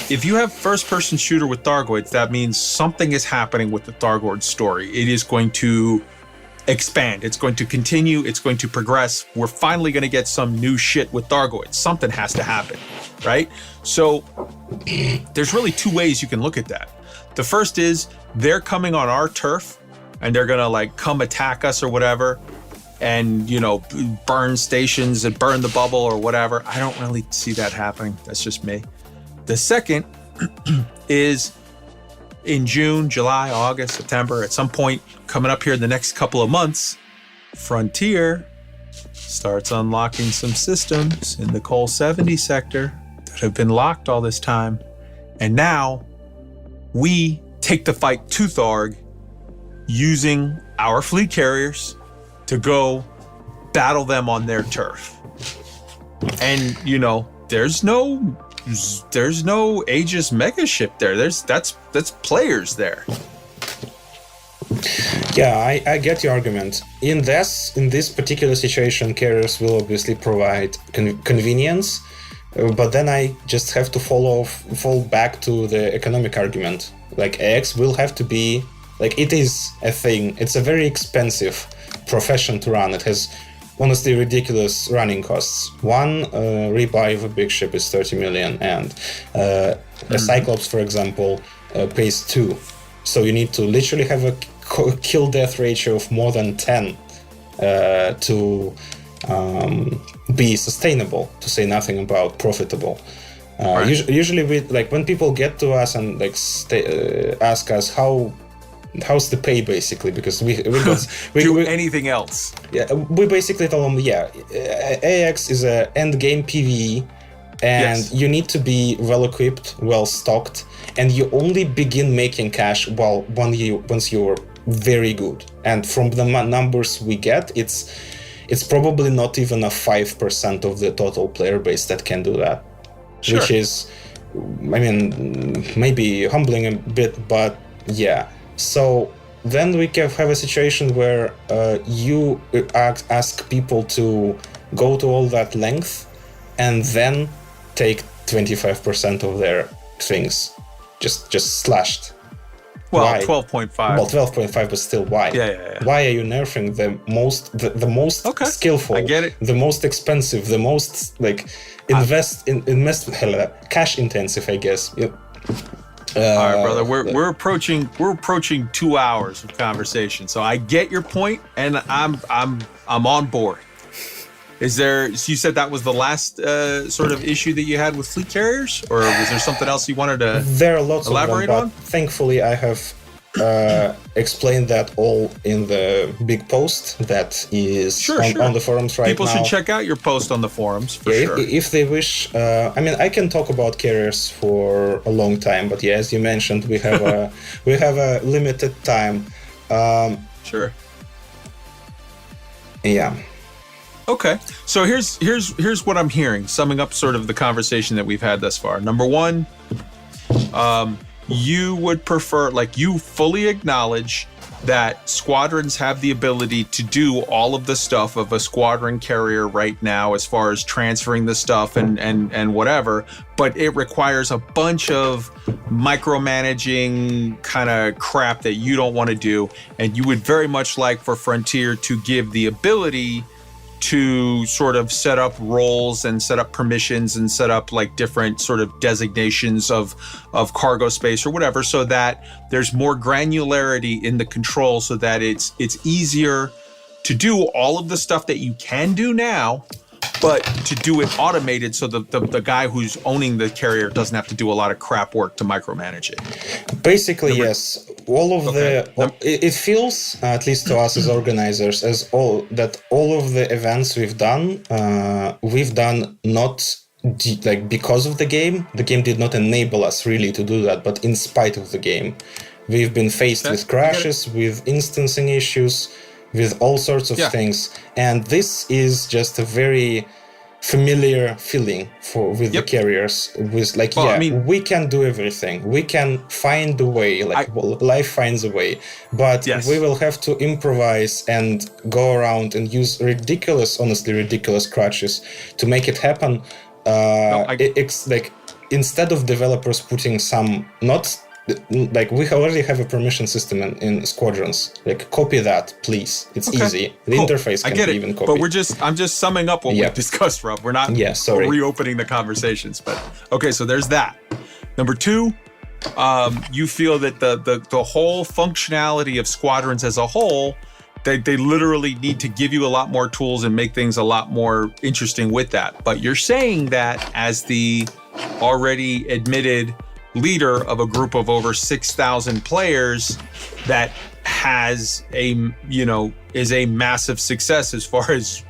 If you have first-person shooter with Thargoids, that means something is happening with the Thargoid story. It is going to expand. It's going to continue. It's going to progress. We're finally going to get some new shit with Thargoids. Something has to happen, right? So there's really two ways you can look at that. The first is they're coming on our turf, and they're gonna come attack us or whatever, and burn stations and burn the bubble or whatever. I don't really see that happening. That's just me. The second is in June, July, August, September, at some point coming up here in the next couple of months, Frontier starts unlocking some systems in the Col 70 sector that have been locked all this time, and now we take the fight to Tharg, using our fleet carriers to go battle them on their turf. And there's no Aegis megaship there. That's players there. Yeah, I get your argument. In this particular situation, carriers will obviously provide convenience, but then I just have to fall back to the economic argument. AX will have to be it is a thing. It's a very expensive profession to run. It has honestly ridiculous running costs. One rebuy of a big ship is 30 million, and a Cyclops, for example, pays 2. So you need to literally have a kill-death ratio of more than 10 to be sustainable, to say nothing about profitable. Usually, when people get to us and ask us how's the pay, basically, because we anything else. Yeah, we basically tell them, AX is a end game PvE, and you need to be well equipped, well stocked, and you only begin making cash once you're very good. And from the numbers we get, it's probably not even a 5% of the total player base that can do that, which is, maybe humbling a bit, but yeah. So then we can have a situation where you ask people to go to all that length and then take 25% of their things just slashed. Well, why? 12.5. Well, 12.5, but still, why? Yeah. Why are you nerfing the most skillful, I get it. The most expensive, the most invest cash intensive, I guess. Yep. All right, brother. We're approaching 2 hours of conversation, so I get your point, and I'm on board. Is there? So you said that was the last sort of issue that you had with fleet carriers, or was there something else you wanted to There are lots elaborate of them, on? but thankfully I have explained that all in the big post that is on the forums right People now. should check out your post on the forums for sure. If they wish. I mean, I can talk about carriers for a long time, but yeah, as you mentioned, we have a limited time. Sure. Yeah. Okay, so here's what I'm hearing, summing up sort of the conversation that we've had thus far. Number one, you would prefer, like, you fully acknowledge that squadrons have the ability to do all of the stuff of a squadron carrier right now, as far as transferring the stuff and whatever, but it requires a bunch of micromanaging kind of crap that you don't want to do, and you would very much like for Frontier to give the ability to sort of set up roles and set up permissions and set up like different sort of designations of cargo space or whatever, so that there's more granularity in the control, so that it's easier to do all of the stuff that you can do now, but to do it automated, so the guy who's owning the carrier doesn't have to do a lot of crap work to micromanage it. Basically, yes. All of it feels, at least to us as organizers, as all of the events we've done not because of the game. The game did not enable us really to do that, but in spite of the game, we've been faced with crashes, with instancing issues, with all sorts of things, and this is just a very familiar feeling with the carriers. With we can do everything, we can find a way, life finds a way, but we will have to improvise and go around and use honestly ridiculous crutches to make it happen. It's like, instead of developers putting some we already have a permission system in squadrons. Like, copy that, please. It's easy. The interface can be even copied. But I'm just summing up what we've discussed, Rob. We're not reopening the conversations. But okay, so there's that. Number two, you feel that the whole functionality of squadrons as a whole, they literally need to give you a lot more tools and make things a lot more interesting with that. But you're saying that as the already admitted leader of a group of over 6,000 players that is a massive success as far as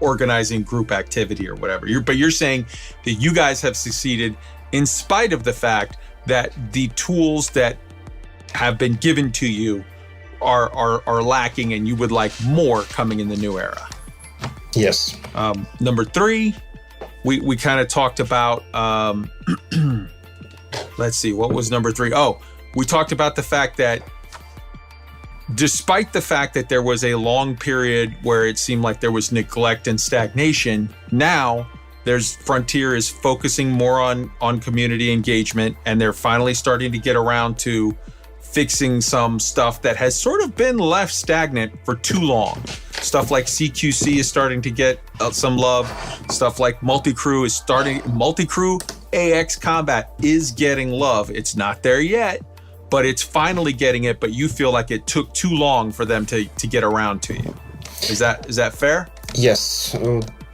organizing group activity or whatever. But you're saying that you guys have succeeded in spite of the fact that the tools that have been given to you are lacking, and you would like more coming in the new era. Yes. Number three, we kind of talked about let's see, what was number three? Oh, we talked about the fact that despite the fact that there was a long period where it seemed like there was neglect and stagnation, now Frontier is focusing more on community engagement, and they're finally starting to get around to fixing some stuff that has sort of been left stagnant for too long. Stuff like CQC is starting to get some love. Stuff like multi-crew AX combat is getting love. It's not there yet, but it's finally getting it. But you feel like it took too long for them to get around to you. Is that fair? Yes.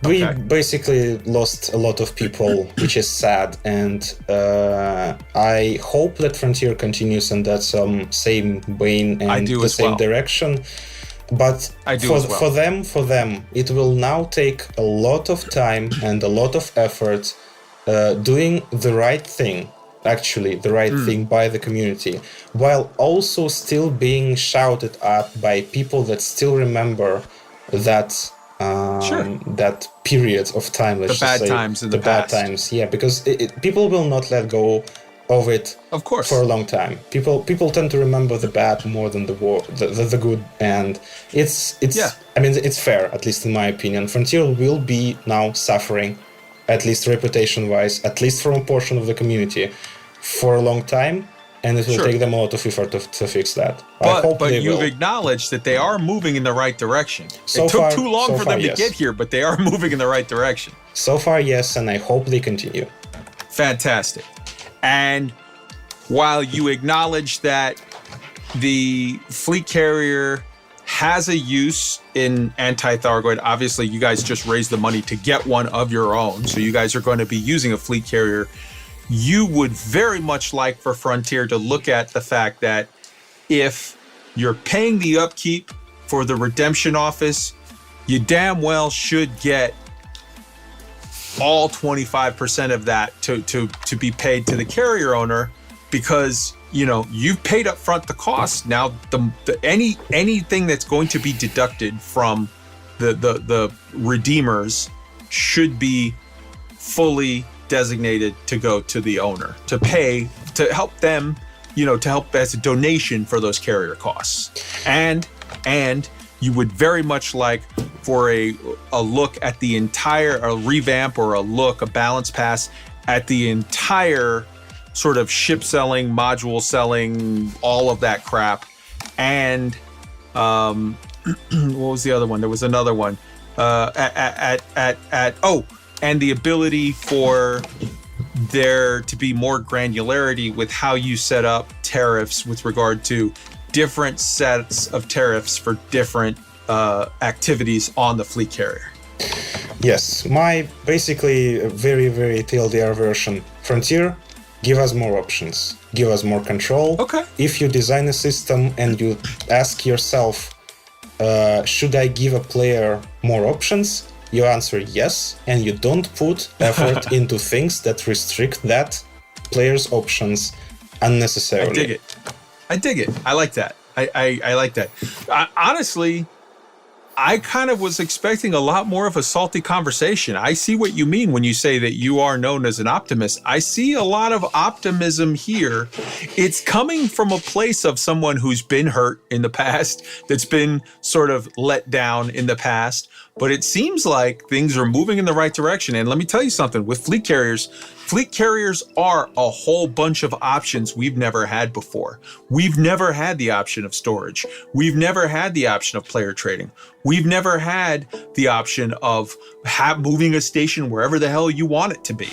We basically lost a lot of people, which is sad, and I hope that Frontier continues in that same vein and the same direction. But for them, it will now take a lot of time and a lot of effort doing the right thing, thing by the community, while also still being shouted at by people that still remember that that period of time. The bad times in the past. Bad times, yeah, because people will not let go of it, of course, for a long time. People tend to remember the bad more than the good, and it's I mean, it's fair, at least in my opinion. Frontier will be now suffering, at least reputation-wise, at least from a portion of the community, for a long time, and it will take them a lot of effort to fix that. But you've acknowledged that they are moving in the right direction. It took too long for them to get here, but they are moving in the right direction. So far, yes, and I hope they continue. Fantastic. And while you acknowledge that the fleet carrier has a use in anti-Thargoid. Obviously, you guys just raised the money to get one of your own, so you guys are going to be using a fleet carrier. You would very much like for Frontier to look at the fact that if you're paying the upkeep for the redemption office, you damn well should get all 25% of that to be paid to the carrier owner, because you've paid up front the cost. Now anything that's going to be deducted from the redeemers should be fully designated to go to the owner to pay, to help them, to help as a donation for those carrier costs. And you would very much like for a look at the entire, a revamp or a balance pass at the entire sort of ship selling, module selling, all of that crap. And what was the other one? There was another one. And the ability for there to be more granularity with how you set up tariffs with regard to different sets of tariffs for different activities on the fleet carrier. Yes, my basically very, very TLDR version. Frontier, give us more options, give us more control. Okay. If you design a system and you ask yourself, should I give a player more options? You answer yes, and you don't put effort into things that restrict that player's options unnecessarily. I dig it. I like that. I like that. Honestly, I kind of was expecting a lot more of a salty conversation. I see what you mean when you say that you are known as an optimist. I see a lot of optimism here. It's coming from a place of someone who's been hurt in the past, that's been sort of let down in the past. But it seems like things are moving in the right direction. And let me tell you something, with fleet carriers are a whole bunch of options we've never had before. We've never had the option of storage. We've never had the option of player trading. We've never had the option of moving a station wherever the hell you want it to be.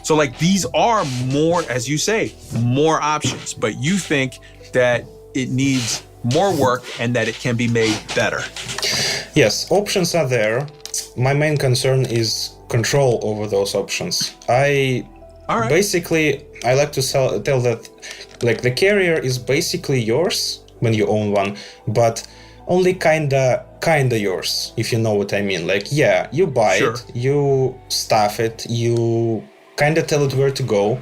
So like, these are more, as you say, more options, but you think that it needs more work and that it can be made better. Yes, options are there. My main concern is control over those options. Basically, I like to tell that like the carrier is basically yours when you own one, but only kinda yours, if you know what I mean. Like, yeah, you buy it, you staff it, you kinda tell it where to go,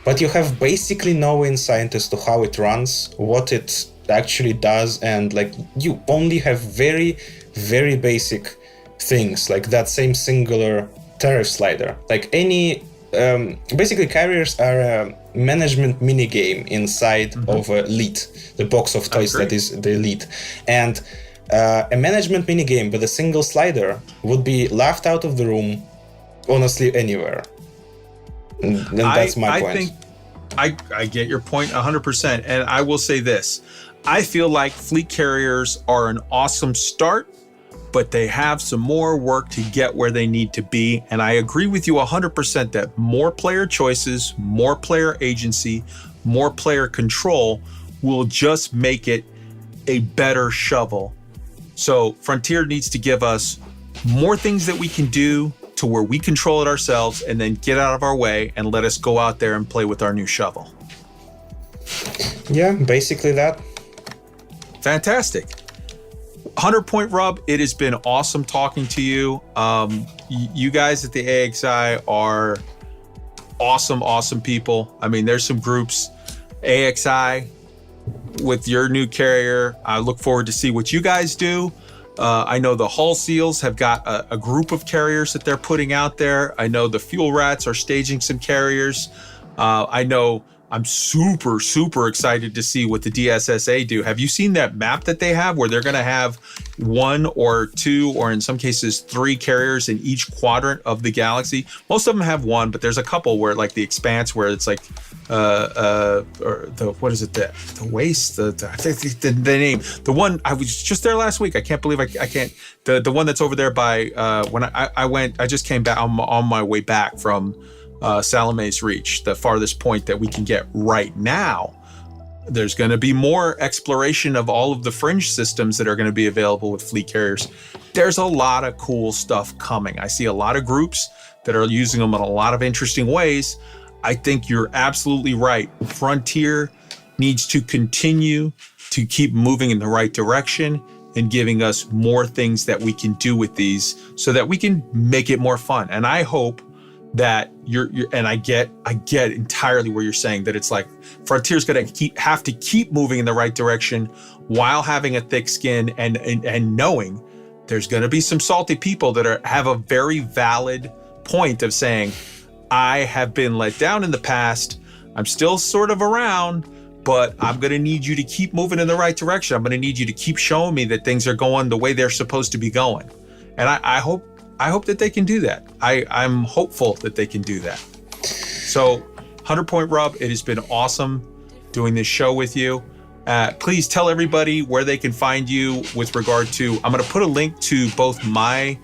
but you have basically no insight as to how it runs, what it actually does, and like you only have very, very basic things like that same singular tariff slider. Like any basically carriers are a management mini game inside of a lead, the box of toys that is the lead. And a management mini game with a single slider would be laughed out of the room, honestly, anywhere. And that's my point. I think I get your point 100%. And I will say this, I feel like fleet carriers are an awesome start, but they have some more work to get where they need to be. And I agree with you 100% that more player choices, more player agency, more player control will just make it a better shovel. So Frontier needs to give us more things that we can do to where we control it ourselves, and then get out of our way and let us go out there and play with our new shovel. Yeah, basically that. Fantastic. 100 Point Rub, it has been awesome talking to you. You guys at the AXI are awesome people. I mean, there's some groups, AXI with your new carrier. I look forward to see what you guys do. I know the Hull Seals have got a group of carriers that they're putting out there. I know the Fuel Rats are staging some carriers. I know I'm super excited to see what the DSSA do. Have you seen that map that they have where they're going to have 1 or 2 or in some cases 3 carriers in each quadrant of the galaxy? Most of them have 1, but there's a couple where like the Expanse, where it's like or the, what is it, the Waste, the name, the one, I was just there last week. I can't believe I can't, the one that's over there by when I just came back on my way back from Salame's Reach, the farthest point that we can get right now. There's going to be more exploration of all of the fringe systems that are going to be available with fleet carriers. There's a lot of cool stuff coming. I see a lot of groups that are using them in a lot of interesting ways. I think you're absolutely right. Frontier needs to continue to keep moving in the right direction and giving us more things that we can do with these so that we can make it more fun. And I hope that you're and I get entirely where you're saying that it's like Frontier's going to have to keep moving in the right direction while having a thick skin and knowing there's going to be some salty people that have a very valid point of saying, I have been let down in the past. I'm still sort of around, but I'm going to need you to keep moving in the right direction. I'm going to need you to keep showing me that things are going the way they're supposed to be going. And I hope that they can do that. I'm hopeful that they can do that. So 100 Point Rub, it has been awesome doing this show with you. Please tell everybody where they can find you with regard to, I'm going to put a link to both my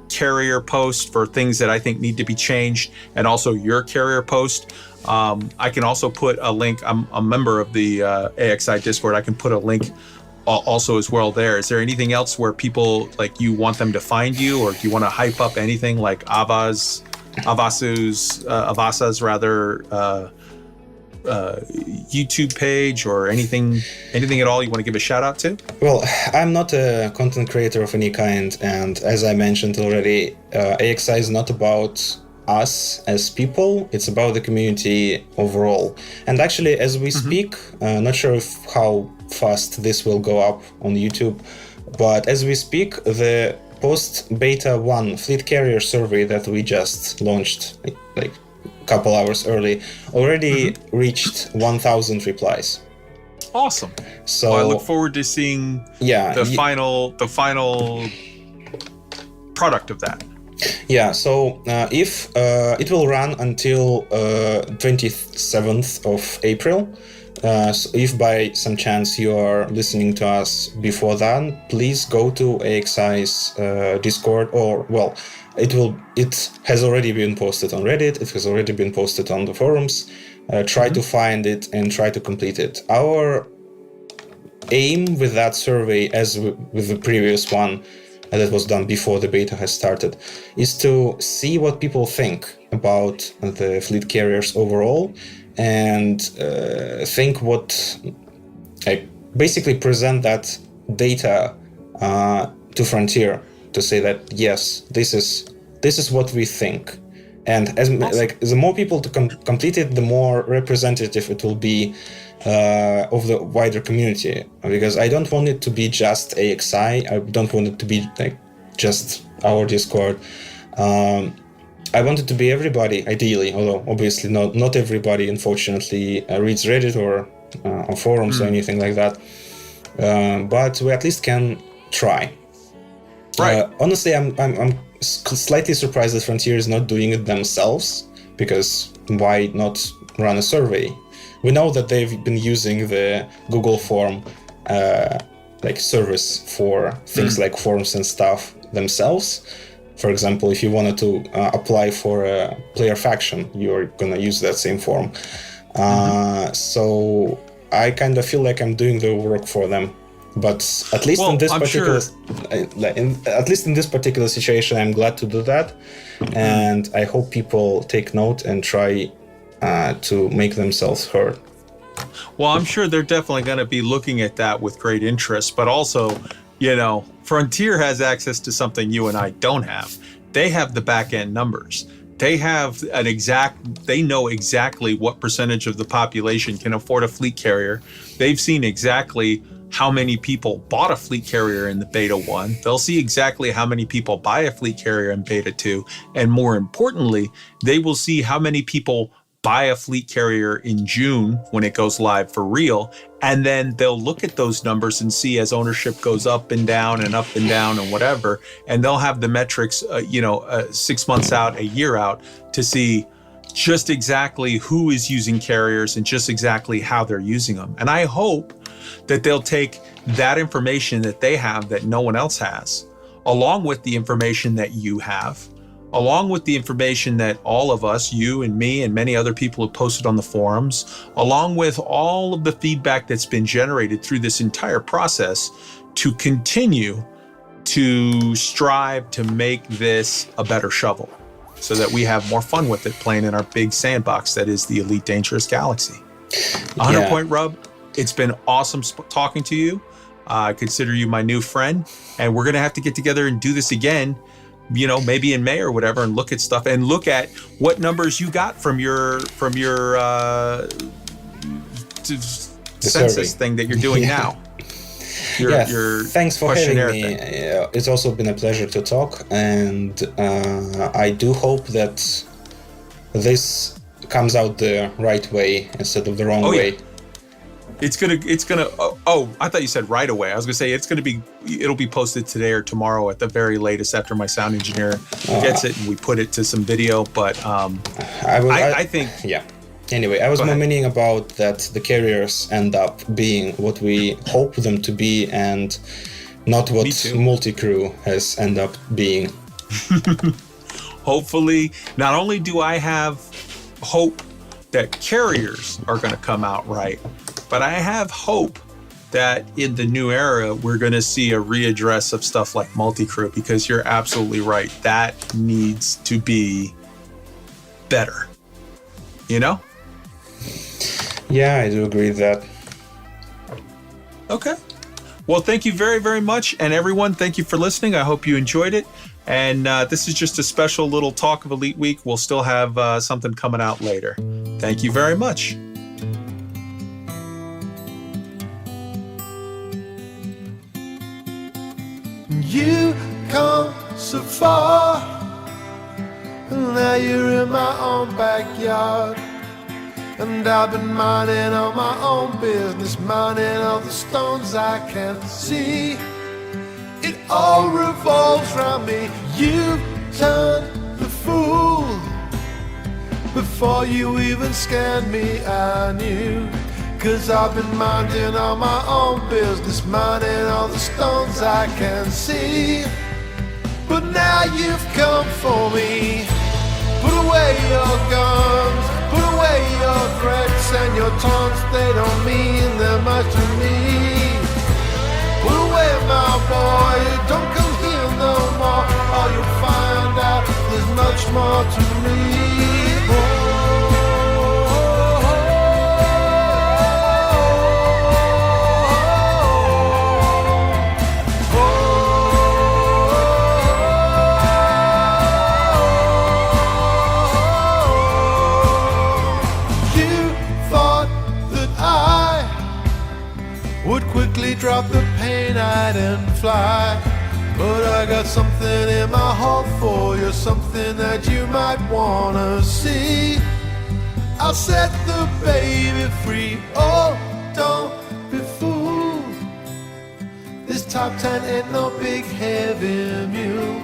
carrier post for things that I think need to be changed and also your carrier post. I can also put a link. I'm a member of the AXI Discord. I can put a link also as well there. Is there anything else where people like you want them to find you, or do you want to hype up anything like Avasa's YouTube page or anything at all you want to give a shout out to? Well, I'm not a content creator of any kind, and as I mentioned already, AXI is not about us as people, it's about the community overall. And actually, as we speak, not sure how fast this will go up on YouTube, but as we speak, the post-beta 1 fleet carrier survey that we just launched like a couple hours early already reached 1,000 replies. Awesome. So I look forward to seeing the final product of that. Yeah, so if it will run until 27th of April. So if by some chance you are listening to us before then, please go to AXI's Discord, or well, it has already been posted on Reddit, it has already been posted on the forums. Try to find it and try to complete it. Our aim with that survey, as with the previous one that was done before the beta has started, is to see what people think about the fleet carriers overall, and think what, basically present that data to Frontier to say that yes, this is what we think. And as the more people to complete it, the more representative it will be of the wider community. Because I don't want it to be just AXI. I don't want it to be like just our Discord. I want it to be everybody, ideally. Although obviously not everybody, unfortunately, reads Reddit or forums or anything like that. But we at least can try. Right. Honestly, I'm slightly surprised that Frontier is not doing it themselves, because why not run a survey? We know that they've been using the Google form service for things like forms and stuff themselves. For example, if you wanted to apply for a player faction, you're gonna use that same form. So I kind of feel like I'm doing the work for them. But at least in this particular situation, I'm glad to do that, and I hope people take note and try to make themselves heard. Well, I'm sure they're definitely going to be looking at that with great interest, but also, Frontier has access to something you and I don't have. They have the back end numbers. They have they know exactly what percentage of the population can afford a fleet carrier. They've seen exactly how many people bought a fleet carrier in the beta 1. They'll see exactly how many people buy a fleet carrier in beta 2. And more importantly, they will see how many people buy a fleet carrier in June when it goes live for real. And then they'll look at those numbers and see as ownership goes up and down and whatever. And they'll have the metrics, 6 months out, a year out, to see just exactly who is using carriers and just exactly how they're using them. And I hope that they'll take that information that they have that no one else has, along with the information that you have, along with the information that all of us, you and me and many other people have posted on the forums, along with all of the feedback that's been generated through this entire process, to continue to strive to make this a better shovel so that we have more fun with it playing in our big sandbox that is the Elite Dangerous Galaxy. 100 Point Rub, it's been awesome talking to you. I consider you my new friend, and we're going to have to get together and do this again, you know, maybe in May or whatever, and look at stuff and look at what numbers you got from your census thing that you're doing now. Your thanks for having me. thing. It's also been a pleasure to talk, and I do hope that this comes out the right way instead of the wrong way. Yeah. It's gonna. Oh, I thought you said right away. I was gonna say it'll be posted today or tomorrow at the very latest after my sound engineer gets it and we put it to some video. But I think. Yeah. Anyway, I was more meaning about that the carriers end up being what we hope them to be and not what multi-crew has end up being. Hopefully, not only do I have hope that carriers are going to come out right, but I have hope that in the new era, we're going to see a readdress of stuff like multi-crew, because you're absolutely right. That needs to be better, you know? Yeah, I do agree with that. Okay. Well, thank you very, very much. And everyone, thank you for listening. I hope you enjoyed it. And this is just a special little talk of Elite Week. We'll still have something coming out later. Thank you very much. You come so far, now you're in my own backyard. And I've been minding on my own business, minding all the stones I can't see. It all revolves around me. You've turned the fool. Before you even scanned me, I knew. 'Cause I've been minding all my own business, minding all the stones I can see. But now you've come for me. Put away your guns, put away your threats and your taunts, they don't mean that much to me. Put away my boy, don't come here no more, or you'll find out there's much more to me. Drop the pain, I'd and fly. But I got something in my heart for you, something that you might wanna see. I'll set the baby free, oh, don't be fooled. This top 10 ain't no big heavy mule.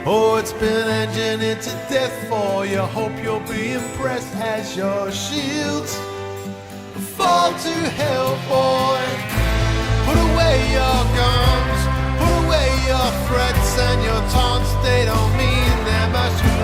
Oh, it's been engineered to death for you. Hope you'll be impressed as your shields fall to hell, boy. Put away your guns, put away your threats and your taunts, they don't mean that much to